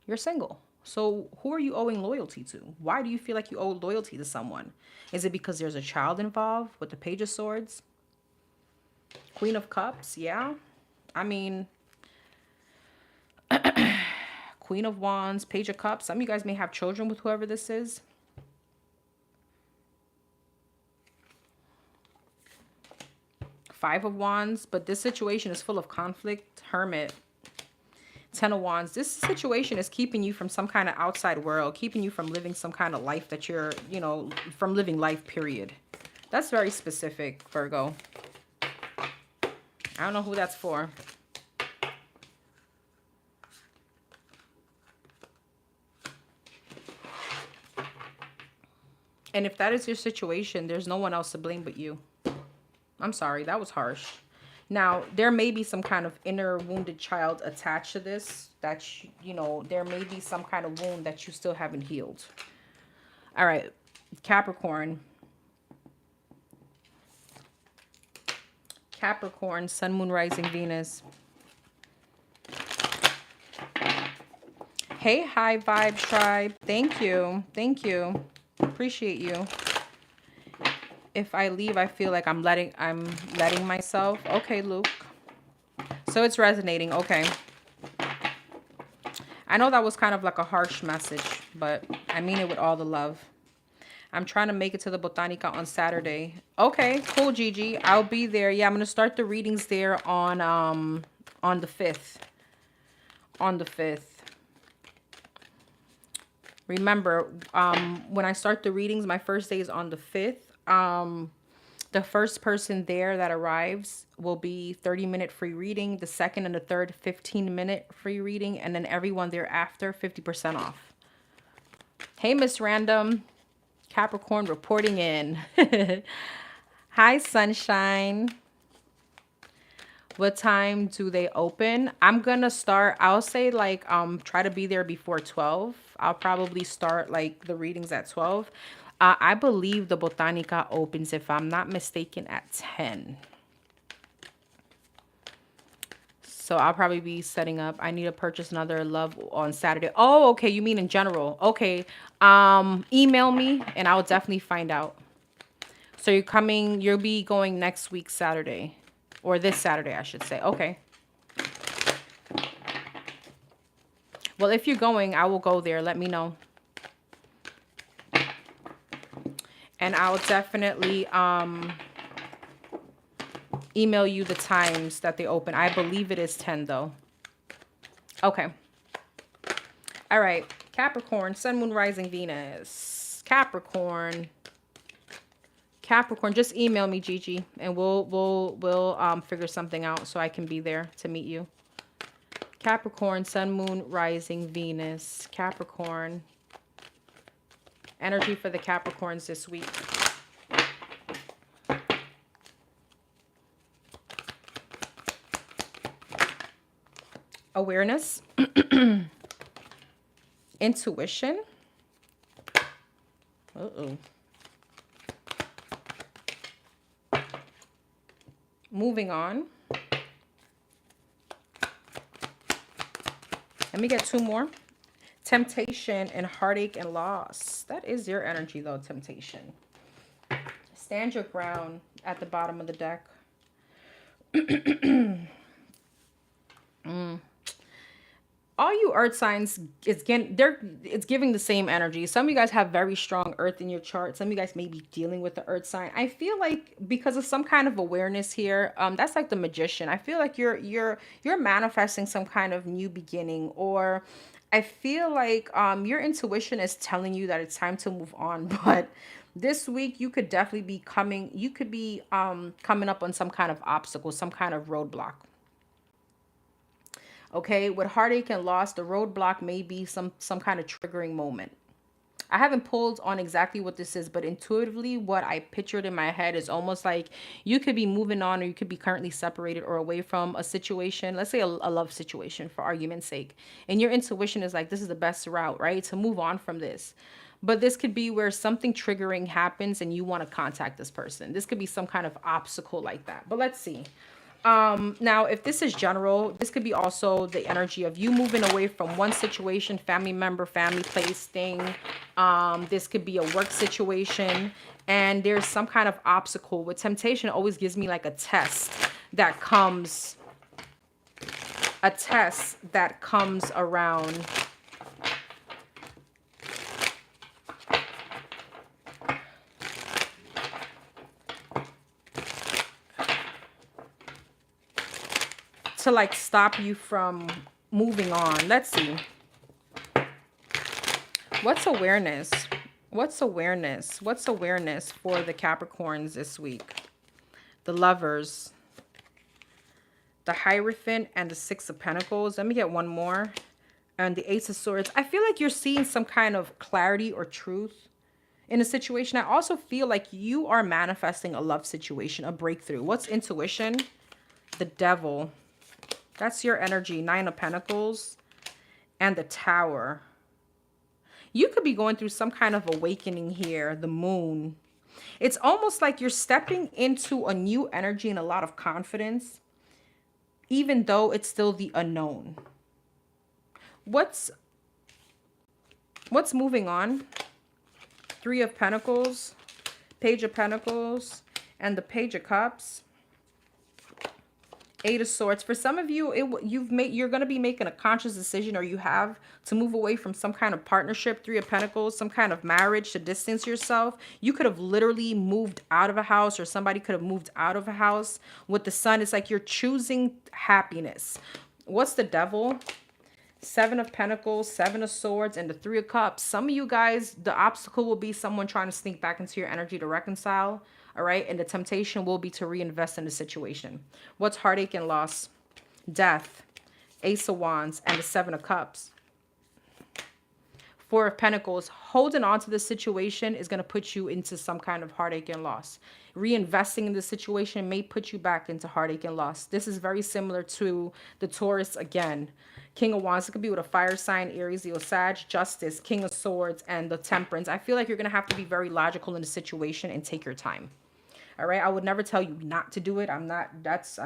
A: you're single. So who are you owing loyalty to? Why do you feel like you owe loyalty to someone? Is it because there's a child involved with the Page of Swords? Queen of Cups, yeah. I mean, Queen of Wands, Page of Cups. Some of you guys may have children with whoever this is. Five of Wands, but this situation is full of conflict. Hermit. Ten of Wands. This situation is keeping you from some kind of outside world, keeping you from living some kind of life that you're, you know, from living life, period. That's very specific, Virgo. I don't know who that's for. And if that is your situation, there's no one else to blame but you. I'm sorry, that was harsh. Now, there may be some kind of inner wounded child attached to this. That, you know, there may be some kind of wound that you still haven't healed. All right, Capricorn. Capricorn, Sun, Moon, Rising, Venus. Hey, High Vibe Tribe. Thank you. Thank you. Appreciate you. If I leave, I feel like I'm letting myself. Okay, Luke. So it's resonating. Okay. I know that was kind of like a harsh message, but I mean it with all the love. I'm trying to make it to the Botanica on Saturday. Okay, cool, Gigi. I'll be there. Yeah, I'm going to start the readings there on the 5th. On the 5th. Remember, when I start the readings, my first day is on the 5th. The first person there that arrives will be 30-minute free reading. The second and the third, 15-minute free reading. And then everyone thereafter, 50% off. Hey, Miss Random. Capricorn reporting in. Hi, Sunshine. What time do they open? I'm going to start, I'll say like, try to be there before 12. I'll probably start like the readings at 12. I believe the Botanica opens, if I'm not mistaken, at 10. So I'll probably be setting up. I need to purchase another love on Saturday. Oh, okay. You mean in general? Okay. Email me and I'll definitely find out. So you'll be going next week, Saturday. Or this Saturday, I should say. Okay. Well, if you're going, I will go there. Let me know. And I'll definitely email you the times that they open. I believe it is 10 though. Okay. All right. Capricorn, Sun, Moon, Rising, Venus. Capricorn. Capricorn, just email me, Gigi, and we'll figure something out so I can be there to meet you. Capricorn, Sun, Moon, Rising, Venus. Capricorn. Energy for the Capricorns this week. Awareness. Intuition. Uh-oh. Moving on. Let me get two more. Temptation and heartache and loss. That is your energy though, temptation. Stand your ground at the bottom of the deck. All you earth signs, it's giving the same energy. Some of you guys have very strong earth in your chart. Some of you guys may be dealing with the earth sign. I feel like because of some kind of awareness here, that's like the magician. I feel like you're manifesting some kind of new beginning, or I feel like your intuition is telling you that it's time to move on. But this week you could definitely be coming up on some kind of obstacle, some kind of roadblock. Okay, with heartache and loss, the roadblock may be some kind of triggering moment. I haven't pulled on exactly what this is, but intuitively what I pictured in my head is almost like you could be moving on, or you could be currently separated or away from a situation. Let's say a love situation for argument's sake. And your intuition is like, this is the best route, right? To move on from this. But this could be where something triggering happens and you want to contact this person. This could be some kind of obstacle like that. But let's see. Now, if this is general, this could be also the energy of you moving away from one situation, family member, family, place, thing. This could be a work situation, and there's some kind of obstacle. With temptation, it always gives me like a test that comes around. To like stop you from moving on. Let's see. What's awareness? What's awareness? What's awareness for the Capricorns this week? The Lovers, the Hierophant, and the Six of Pentacles. Let me get one more. And the Ace of Swords. I feel like you're seeing some kind of clarity or truth in a situation. I also feel like you are manifesting a love situation, a breakthrough. What's intuition? The Devil. That's your energy. Nine of Pentacles and the Tower. You could be going through some kind of awakening here. The Moon. It's almost like you're stepping into a new energy and a lot of confidence, even though it's still the unknown. What's moving on? Three of Pentacles, Page of Pentacles, and the Page of Cups. Eight of Swords. For some of you, you're going to be making a conscious decision, or you have to move away from some kind of partnership. Three of Pentacles, some kind of marriage, to distance yourself. You could have literally moved out of a house, or somebody could have moved out of a house. With the Sun, it's like you're choosing happiness. What's the Devil? Seven of Pentacles, Seven of Swords, and the Three of Cups. Some of you guys, the obstacle will be someone trying to sneak back into your energy to reconcile. All right. And the temptation will be to reinvest in the situation. What's heartache and loss? Death, Ace of Wands, and the Seven of Cups. Four of Pentacles. Holding on to the situation is going to put you into some kind of heartache and loss. Reinvesting in the situation may put you back into heartache and loss. This is very similar to the Taurus again. King of Wands. It could be with a fire sign, Aries, Leo, Sag. Justice, King of Swords, and the Temperance. I feel like you're going to have to be very logical in the situation and take your time. All right. I would never tell you not to do it. That's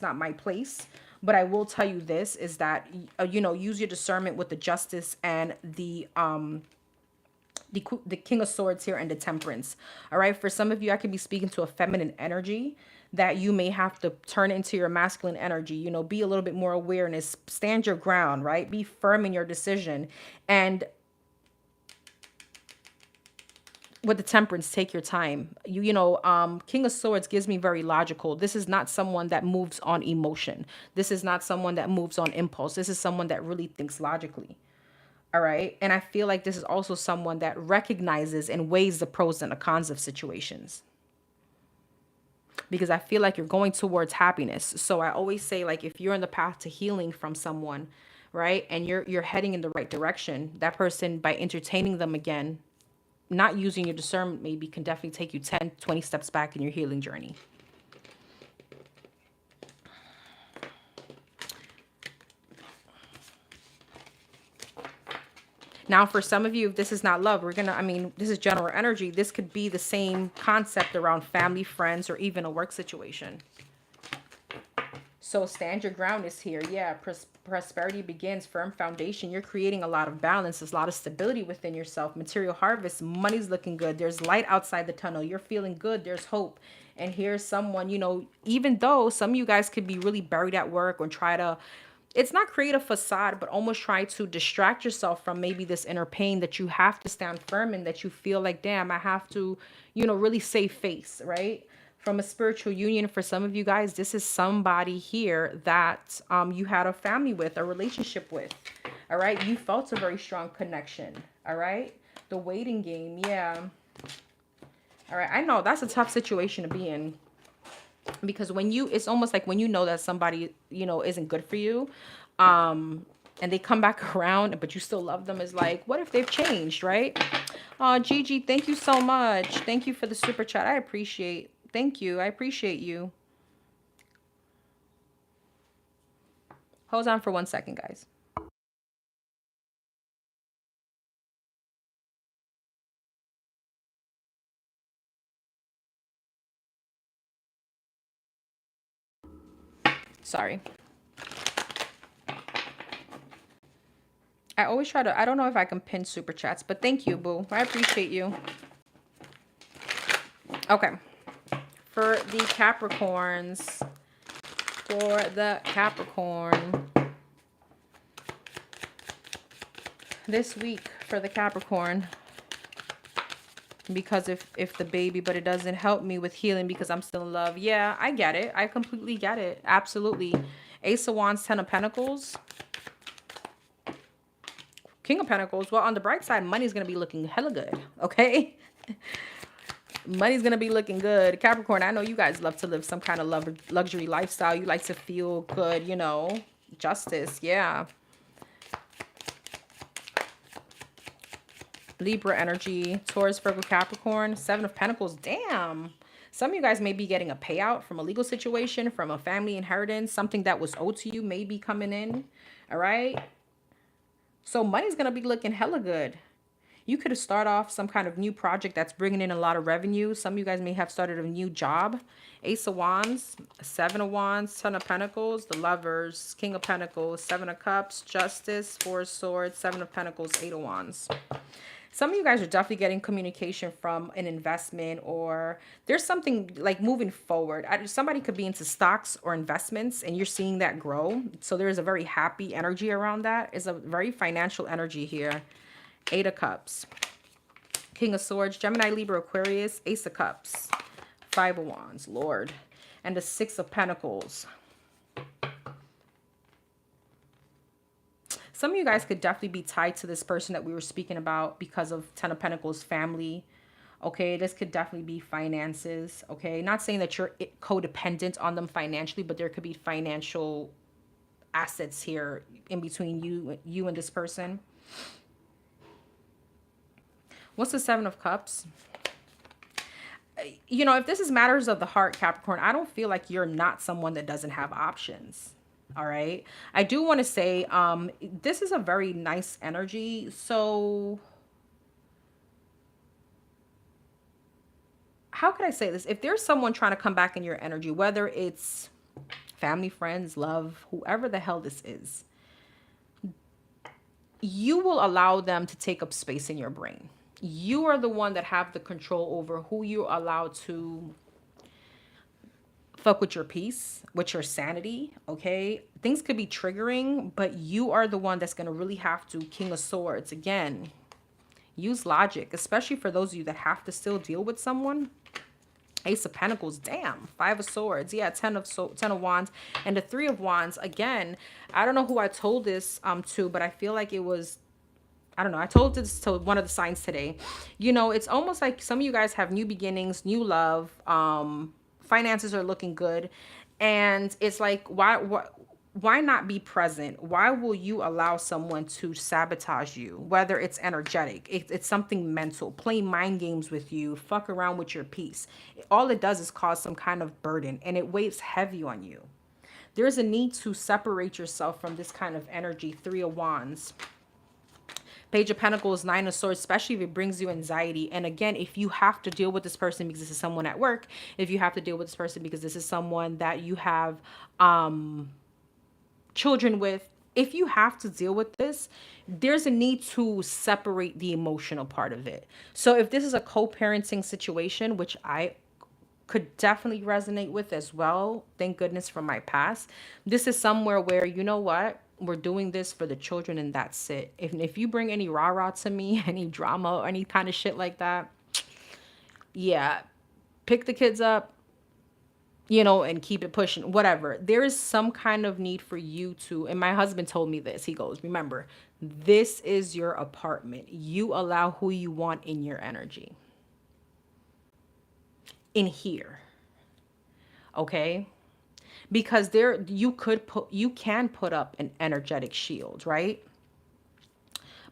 A: not my place. But I will tell you this is that, use your discernment with the Justice and the King of Swords here and the Temperance. All right. For some of you, I could be speaking to a feminine energy that you may have to turn into your masculine energy. Be a little bit more awareness, stand your ground, right? Be firm in your decision. And with the temperance, take your time. King of Swords gives me very logical. This is not someone that moves on emotion. This is not someone that moves on impulse. This is someone that really thinks logically. All right. And I feel like this is also someone that recognizes and weighs the pros and the cons of situations, because I feel like you're going towards happiness. So I always say, like, if you're in the path to healing from someone, right, and you're heading in the right direction, that person, by entertaining them again, not using your discernment maybe, can definitely take you 10, 20 steps back in your healing journey. Now, for some of you, if this is not love, this is general energy. This could be the same concept around family, friends, or even a work situation. So stand your ground is here. Yeah, prosperity begins, firm foundation. You're creating a lot of balance. There's a lot of stability within yourself. Material harvest, money's looking good. There's light outside the tunnel. You're feeling good. There's hope. And here's someone, even though some of you guys could be really buried at work or try to, it's not create a facade, but almost try to distract yourself from maybe this inner pain that you have to stand firm in, that you feel like, damn, I have to, really save face, right? From a spiritual union, for some of you guys, this is somebody here that you had a family with, a relationship with, all right? You felt a very strong connection, all right? The waiting game, yeah. All right, I know that's a tough situation to be in, because it's almost like when you know that somebody, isn't good for you, and they come back around, but you still love them, is like, what if they've changed, right? Gigi, thank you so much. Thank you for the super chat. Thank you. I appreciate you. Hold on for 1 second, guys. Sorry. I always try to, I don't know if I can pin super chats, but thank you, boo. I appreciate you. Okay. For the Capricorns, this week for the Capricorn, because if the baby, but it doesn't help me with healing because I'm still in love. Yeah, I get it. I completely get it. Absolutely. Ace of Wands, 10 of Pentacles, King of Pentacles. Well, on the bright side, money's going to be looking hella good. Okay. Money's going to be looking good. Capricorn, I know you guys love to live some kind of luxury lifestyle. You like to feel good, Justice, yeah. Libra energy, Taurus, Virgo, Capricorn, 7 of Pentacles. Damn. Some of you guys may be getting a payout from a legal situation, from a family inheritance. Something that was owed to you may be coming in. All right. So money's going to be looking hella good. You could have started off some kind of new project that's bringing in a lot of revenue. Some of you guys may have started a new job. Ace of Wands, 7 of Wands, 10 of Pentacles, the Lovers, King of Pentacles, 7 of Cups, Justice, 4 of Swords, 7 of Pentacles, 8 of Wands. Some of you guys are definitely getting communication from an investment, or there's something like moving forward. Somebody could be into stocks or investments, and you're seeing that grow. So there's a very happy energy around that. It's a very financial energy here. 8 of Cups, King of Swords, Gemini, Libra, Aquarius, Ace of Cups, 5 of Wands, Lord, and the 6 of Pentacles. Some of you guys could definitely be tied to this person that we were speaking about because of 10 of Pentacles, family. Okay, this could definitely be finances. Okay, not saying that you're codependent on them financially, but there could be financial assets here in between you and this person. What's the 7 of Cups? If this is matters of the heart, Capricorn, I don't feel like you're not someone that doesn't have options. All right. I do want to say, this is a very nice energy. So how could I say this? If there's someone trying to come back in your energy, whether it's family, friends, love, whoever the hell this is, you will allow them to take up space in your brain. You are the one that have the control over who you allow to fuck with your peace, with your sanity, okay? Things could be triggering, but you are the one that's going to really have to, King of Swords, again, Use logic, especially for those of you that have to still deal with someone. Ace of Pentacles, damn. Five of Swords, yeah. Ten of Wands, and the Three of Wands. Again, I don't know who I told this to, but I feel like it was, I don't know. I told this to one of the signs today. You know, it's almost like some of you guys have new beginnings, new love. Finances are looking good, and it's like, why not be present? Why will you allow someone to sabotage you? Whether it's energetic, it's something mental, play mind games with you, fuck around with your peace. All it does is cause some kind of burden, and it weighs heavy on you. There's a need to separate yourself from this kind of energy. Three of Wands. Page of Pentacles, Nine of Swords, especially if it brings you anxiety. And again, if you have to deal with this person because this is someone at work, if you have to deal with this person because this is someone that you have children with, if you have to deal with this, there's a need to separate the emotional part of it. So if this is a co-parenting situation, which I could definitely resonate with as well, thank goodness from my past, this is somewhere where, you know what, we're doing this for the children and that's it. If you bring any rah-rah to me, any drama or any kind of shit like that, yeah, pick the kids up, you know, and keep it pushing, whatever. There is some kind of need for you to, and my husband told me this, he goes, remember, this is your apartment. You allow who you want in your energy. In here. Okay? Because there, you can put up an energetic shield, right?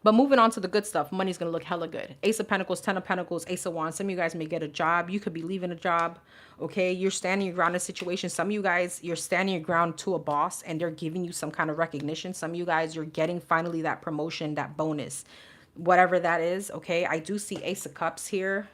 A: But moving on to the good stuff, money's going to look hella good. Ace of Pentacles, Ten of Pentacles, Ace of Wands. Some of you guys may get a job. You could be leaving a job, okay? You're standing your ground in a situation. Some of you guys, you're standing your ground to a boss and they're giving you some kind of recognition. Some of you guys, you're getting finally that promotion, that bonus, whatever that is, okay? I do see Ace of Cups here.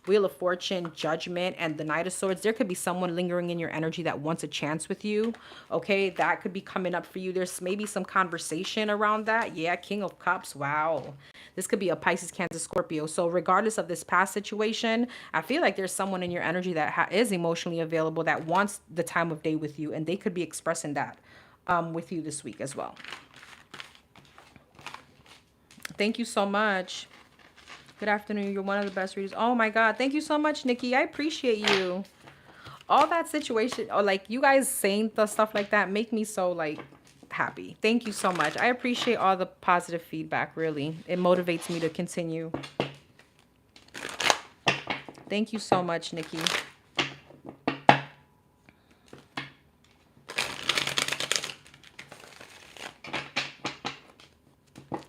A: Wheel of Fortune, Judgment, and the Knight of Swords. There could be someone lingering in your energy that wants a chance with you. Okay, that could be coming up for you. There's maybe some conversation around that. Yeah, King of Cups. Wow. This could be a Pisces, Cancer, Scorpio. So regardless of this past situation, I feel like there's someone in your energy that is emotionally available that wants the time of day with you, and they could be expressing that with you this week as well. Thank you so much. Good afternoon. You're one of the best readers. Oh my God. Thank you so much, Nikki. I appreciate you. All that situation, or like you guys saying the stuff like that make me so like happy. Thank you so much. I appreciate all the positive feedback, really. It motivates me to continue. Thank you so much, Nikki.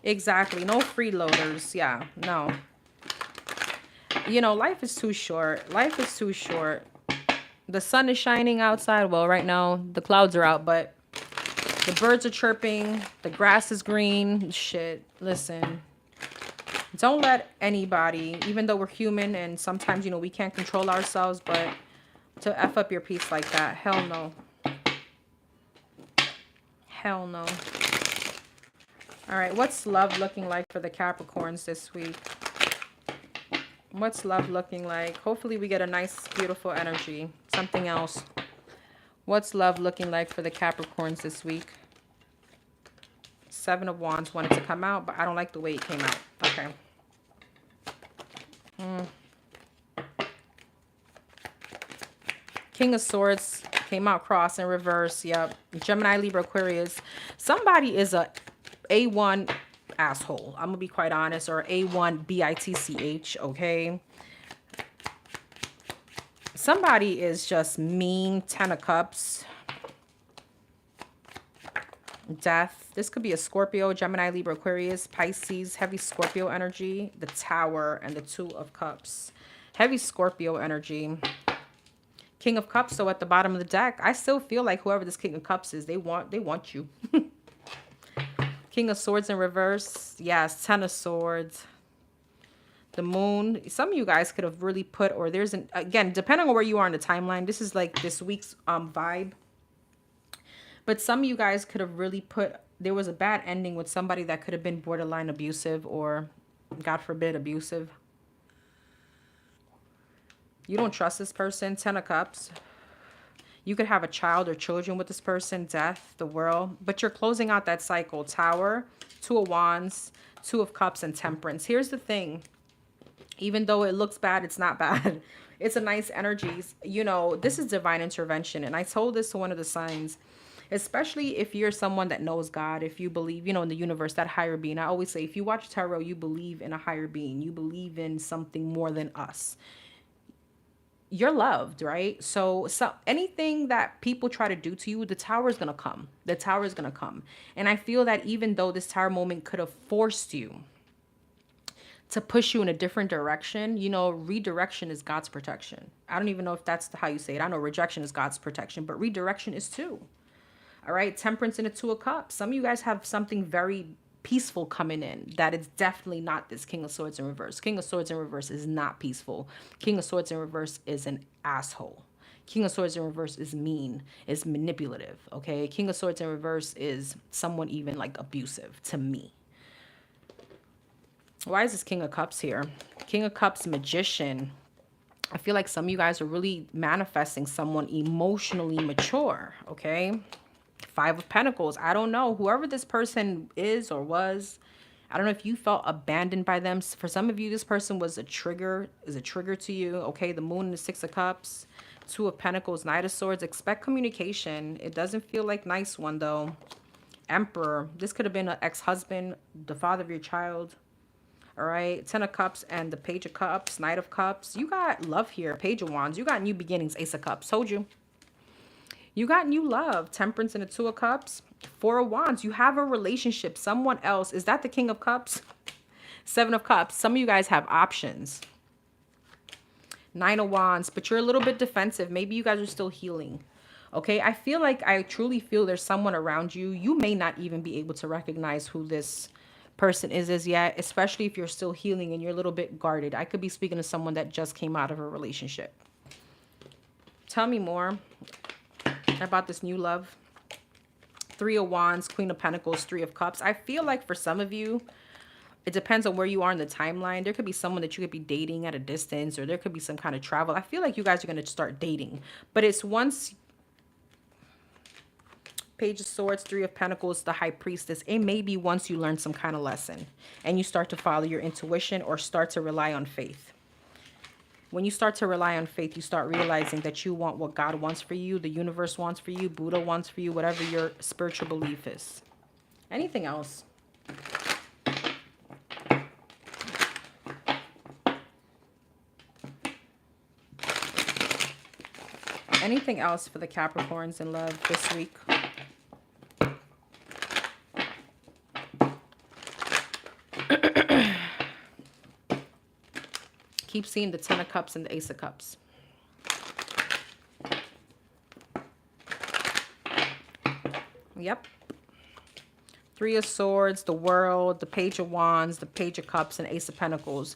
A: Exactly. No freeloaders. Yeah, no. You know, life is too short. Life is too short. The sun is shining outside. Well, right now, the clouds are out, but the birds are chirping. The grass is green. Shit, listen. Don't let anybody, even though we're human and sometimes, you know, we can't control ourselves, but to F up your peace like that, hell no. Hell no. All right, what's love looking like for the Capricorns this week? What's love looking like? Hopefully we get a nice, beautiful energy. Something else. What's love looking like for the Capricorns this week? Seven of Wands wanted to come out, but I don't like the way it came out. Okay. King of Swords came out cross in reverse. Yep. Gemini, Libra, Aquarius. Somebody is a A1 asshole. I'm gonna be quite honest, or A1 bitch. Okay, somebody is just mean. Ten of Cups, Death. This could be a Scorpio, Gemini, Libra, Aquarius, Pisces. Heavy Scorpio energy. The Tower and the Two of Cups. Heavy Scorpio energy. King of Cups. So at the bottom of the deck, I still feel like whoever this King of Cups is, they want you. King of Swords in reverse. Yes, Ten of Swords. The Moon. Some of you guys could have really put, or there's an, again, depending on where you are in the timeline, this is like this week's vibe. But some of you guys could have really put, there was a bad ending with somebody that could have been borderline abusive or, God forbid, abusive. You don't trust this person. Ten of Cups. You could have a child or children with this person, death, the world, but you're closing out that cycle. Tower, Two of Wands, Two of Cups, and Temperance. Here's the thing. Even though it looks bad, it's not bad. It's a nice energies. You know, this is divine intervention. And I told this to one of the signs, especially if you're someone that knows God, if you believe, you know, in the universe, that higher being. I always say, if you watch tarot, you believe in a higher being. You believe in something more than us. You're loved, right? So anything that people try to do to you, the tower is going to come. The tower is going to come. And I feel that even though this tower moment could have forced you to push you in a different direction, you know, redirection is God's protection. I don't even know if that's how you say it. I know rejection is God's protection, but redirection is too. All right. Temperance and a Two of Cups. Some of you guys have something very peaceful coming in that is definitely not this King of Swords in reverse. King of Swords in reverse is not peaceful. King of Swords in reverse is an asshole. King of Swords in reverse is mean, is manipulative. Okay. King of Swords in reverse is someone even like abusive to me. Why is this King of Cups here? King of Cups, Magician. I feel like some of you guys are really manifesting someone emotionally mature, okay? Five of Pentacles. I don't know. Whoever this person is or was, I don't know if you felt abandoned by them. For some of you, this person was a trigger, is a trigger to you, okay? The Moon and the Six of Cups. Two of Pentacles, Knight of Swords. Expect communication. It doesn't feel like nice one, though. Emperor. This could have been an ex-husband, the father of your child. All right, Ten of Cups and the Page of Cups, Knight of Cups. You got love here, Page of Wands. You got new beginnings, Ace of Cups. Told you. You got new love, Temperance and the Two of Cups. Four of Wands. You have a relationship. Someone else. Is that the King of Cups? Seven of Cups. Some of you guys have options. Nine of Wands, but you're a little bit defensive. Maybe you guys are still healing. Okay, I feel like I truly feel there's someone around you. You may not even be able to recognize who this person is as yet, especially if you're still healing and you're a little bit guarded. I could be speaking to someone that just came out of a relationship. Tell me more about this new love. Three of Wands, Queen of Pentacles, Three of Cups. I feel like for some of you, it depends on where you are in the timeline. There could be someone that you could be dating at a distance, or there could be some kind of travel. I feel like you guys are going to start dating, but it's once Page of Swords, Three of Pentacles, the High Priestess. It may be once you learn some kind of lesson and you start to follow your intuition or start to rely on faith. When you start to rely on faith, you start realizing that you want what God wants for you, the universe wants for you, Buddha wants for you, whatever your spiritual belief is. Anything else? Anything else for the Capricorns in love this week? Keep seeing the Ten of Cups and the Ace of Cups. Yep. Three of Swords, the World, the Page of Wands, the Page of Cups, and Ace of Pentacles.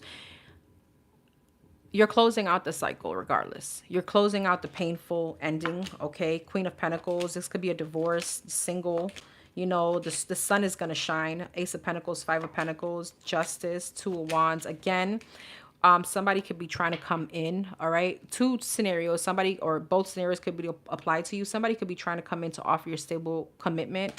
A: You're closing out the cycle regardless. You're closing out the painful ending, okay? Queen of Pentacles. This could be a divorce, single. You know, the sun is going to shine. Ace of Pentacles, Five of Pentacles, Justice, Two of Wands. Again, somebody could be trying to come in, all right? Two scenarios, somebody or both scenarios could be applied to you. Somebody could be trying to come in to offer you stable commitment,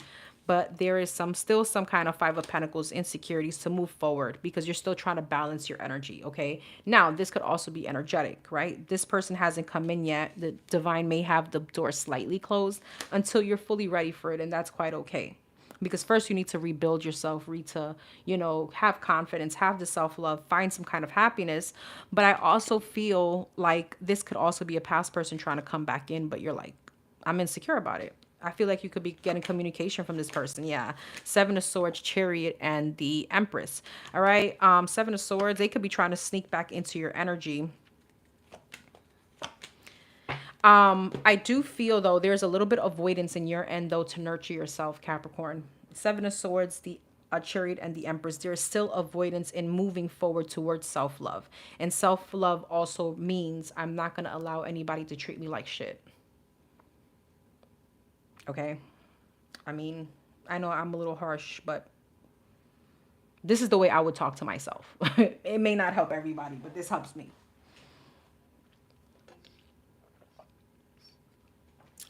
A: but there is still some kind of Five of Pentacles insecurities to move forward because you're still trying to balance your energy, okay? Now, this could also be energetic, right? This person hasn't come in yet. The divine may have the door slightly closed until you're fully ready for it, and that's quite okay. Because first you need to rebuild yourself, you know, have confidence, have the self-love, find some kind of happiness. But I also feel like this could also be a past person trying to come back in, but you're like, I'm insecure about it. I feel like you could be getting communication from this person. Yeah. Seven of Swords, Chariot, and the Empress. All right. Seven of Swords, they could be trying to sneak back into your energy. I do feel, though, there's a little bit of avoidance in your end, though, to nurture yourself, Capricorn. Seven of Swords, the Chariot, and the Empress. There's still avoidance in moving forward towards self-love. And self-love also means I'm not going to allow anybody to treat me like shit. Okay? I mean, I know I'm a little harsh, but this is the way I would talk to myself. It may not help everybody, but this helps me.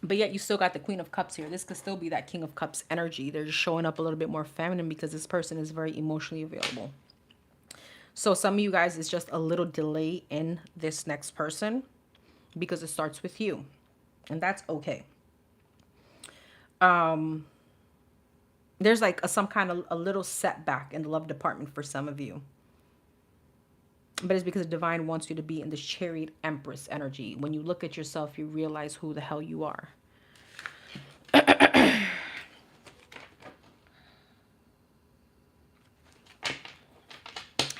A: But yet you still got the Queen of Cups here. This could still be that King of Cups energy. They're just showing up a little bit more feminine because this person is very emotionally available. So some of you guys is just a little delay in this next person because it starts with you. And that's okay. There's like some kind of a little setback in the love department for some of you. But it's because the divine wants you to be in this chariot empress energy. When you look at yourself, you realize who the hell you are.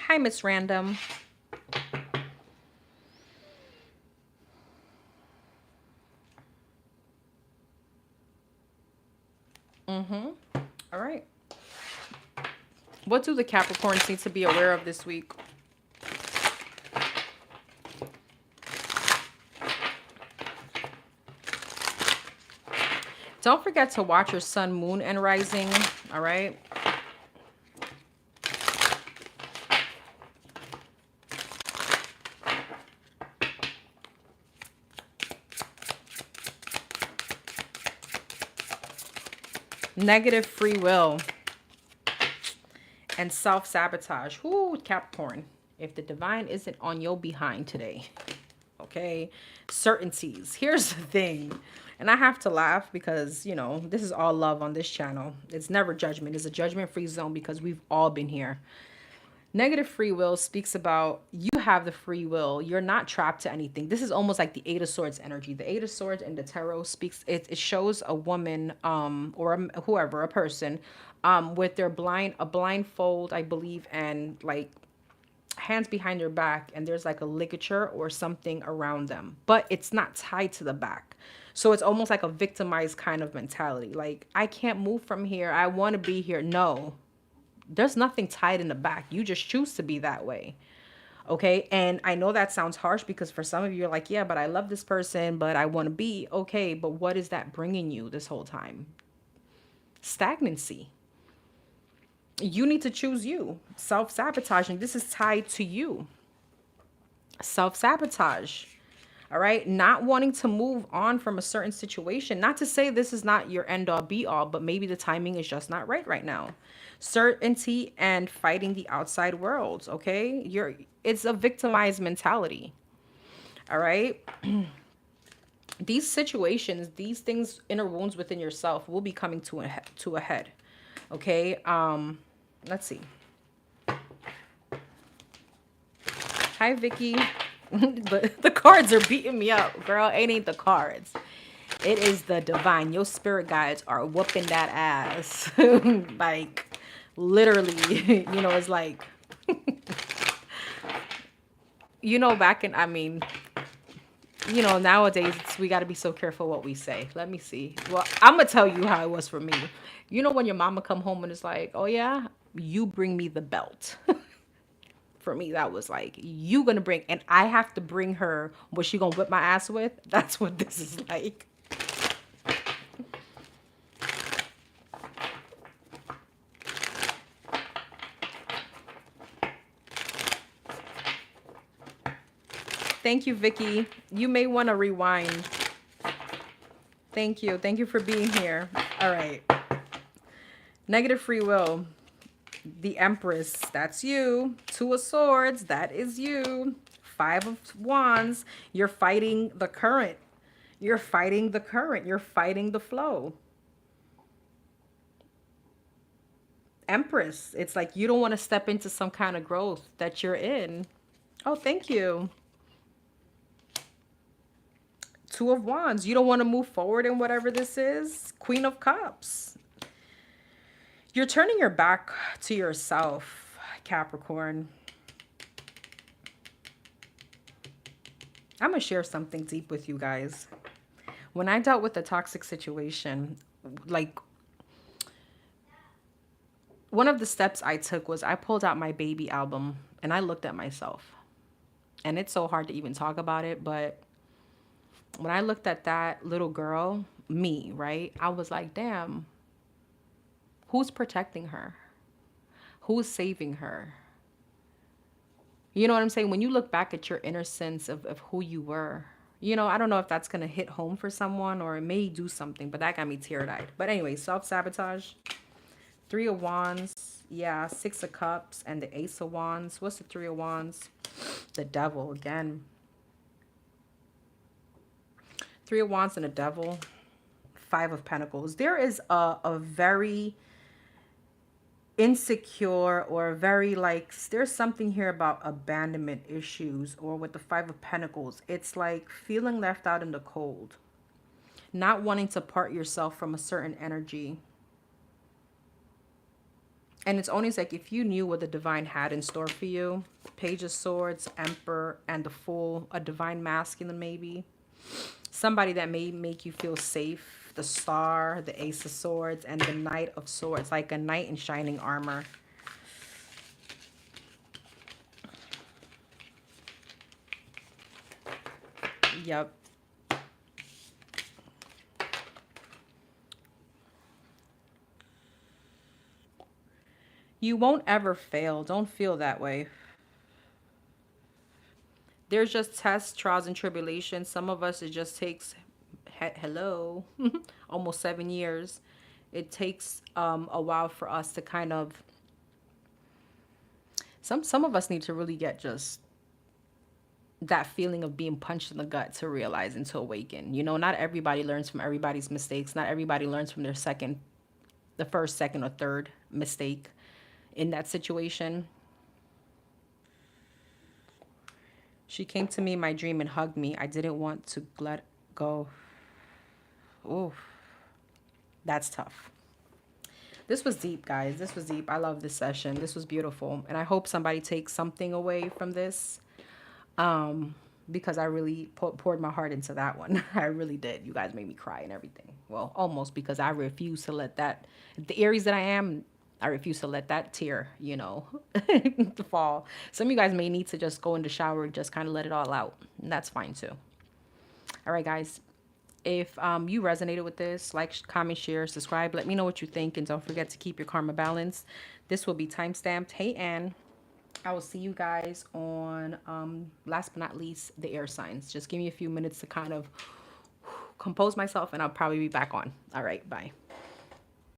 A: Hi, Miss Random. All right. What do the Capricorns need to be aware of this week? Don't forget to watch your sun, moon, and rising. All right. Negative free will and self-sabotage. Ooh, Capricorn. If the divine isn't on your behind today, okay? Certainties. Here's the thing. And I have to laugh because, you know, this is all love on this channel. It's never judgment. It's a judgment-free zone because we've all been here. Negative free will speaks about you have the free will. You're not trapped to anything. This is almost like the Eight of Swords energy. The Eight of Swords in the tarot speaks, it shows a woman or whoever, a person with their blindfold, I believe, and like hands behind their back, and there's like a ligature or something around them, but it's not tied to the back. So it's almost like a victimized kind of mentality. Like, I can't move from here. I want to be here. No, there's nothing tied in the back. You just choose to be that way. Okay. And I know that sounds harsh because for some of you, you're like, yeah, but I love this person, but I want to be okay. But what is that bringing you this whole time? Stagnancy. You need to choose you. Self-sabotaging. This is tied to you. Self-sabotage. All right. Not wanting to move on from a certain situation. Not to say this is not your end all be all, but maybe the timing is just not right now. Certainty and fighting the outside world. Okay. It's a victimized mentality. All right. These situations, these things, inner wounds within yourself will be coming to a head. Okay. Let's see. Hi, Vicky. But the cards are beating me up, girl. It ain't the cards. It is the divine. Your spirit guides are whooping that ass. Like, literally, you know, it's like, you know, back in, I mean, you know, nowadays we got to be so careful what we say. Let me see. Well, I'm going to tell you how it was for me. You know, when your mama come home and it's like, oh yeah, you bring me the belt. For me, that was like, you gonna bring, and I have to bring her what she gonna whip my ass with. That's what this is like. Thank you, Vicky. You may want to rewind. Thank you. Thank you for being here. All right. Negative free will. The Empress, that's you. Two of Swords, that is you. Five of Wands, you're fighting the current. You're fighting the current. You're fighting the flow. Empress, it's like you don't want to step into some kind of growth that you're in. Oh, thank you. Two of Wands, you don't want to move forward in whatever this is. Queen of Cups. You're turning your back to yourself, Capricorn. I'm going to share something deep with you guys. When I dealt with a toxic situation, like, one of the steps I took was I pulled out my baby album and I looked at myself. And it's so hard to even talk about it, but when I looked at that little girl, me, right, I was like, damn, who's protecting her? Who's saving her? You know what I'm saying? When you look back at your innocence of who you were, You know, I don't know if that's going to hit home for someone or it may do something, but that got me teary-eyed. But anyway, self-sabotage. Three of Wands. Yeah, Six of Cups and the Ace of Wands. What's the Three of Wands? The Devil again. Three of Wands and the Devil. Five of Pentacles. There is a very insecure or very like, there's something here about abandonment issues, or with the Five of Pentacles, it's like feeling left out in the cold, not wanting to part yourself from a certain energy. And it's almost like if you knew what the divine had in store for you. Page of Swords, Emperor, and the Fool, a divine masculine maybe. Somebody that may make you feel safe. The Star, the Ace of Swords, and the Knight of Swords, like a knight in shining armor. Yep. You won't ever fail. Don't feel that way. There's just tests, trials, and tribulations. Some of us, it just takes, hello, almost 7 years. It takes a while for us to kind of, some of us need to really get just that feeling of being punched in the gut to realize and to awaken. You know, not everybody learns from everybody's mistakes. Not everybody learns from the first, second, or third mistake in that situation. She came to me in my dream and hugged me. I didn't want to let go. Ooh, that's tough. This was deep, guys. This was deep. I love this session. This was beautiful. And I hope somebody takes something away from this. Because I really poured my heart into that one. I really did. You guys made me cry and everything. Well, almost, because I refuse to let that, the Aries that I am, I refuse to let that tear, you know, fall. Some of you guys may need to just go in the shower and just kind of let it all out. And that's fine too. All right, guys. If you resonated with this, like, comment, share, subscribe. Let me know what you think. And don't forget to keep your karma balanced. This will be timestamped. Hey, Ann. I will see you guys on, last but not least, the air signs. Just give me a few minutes to kind of compose myself, and I'll probably be back on. All right, bye.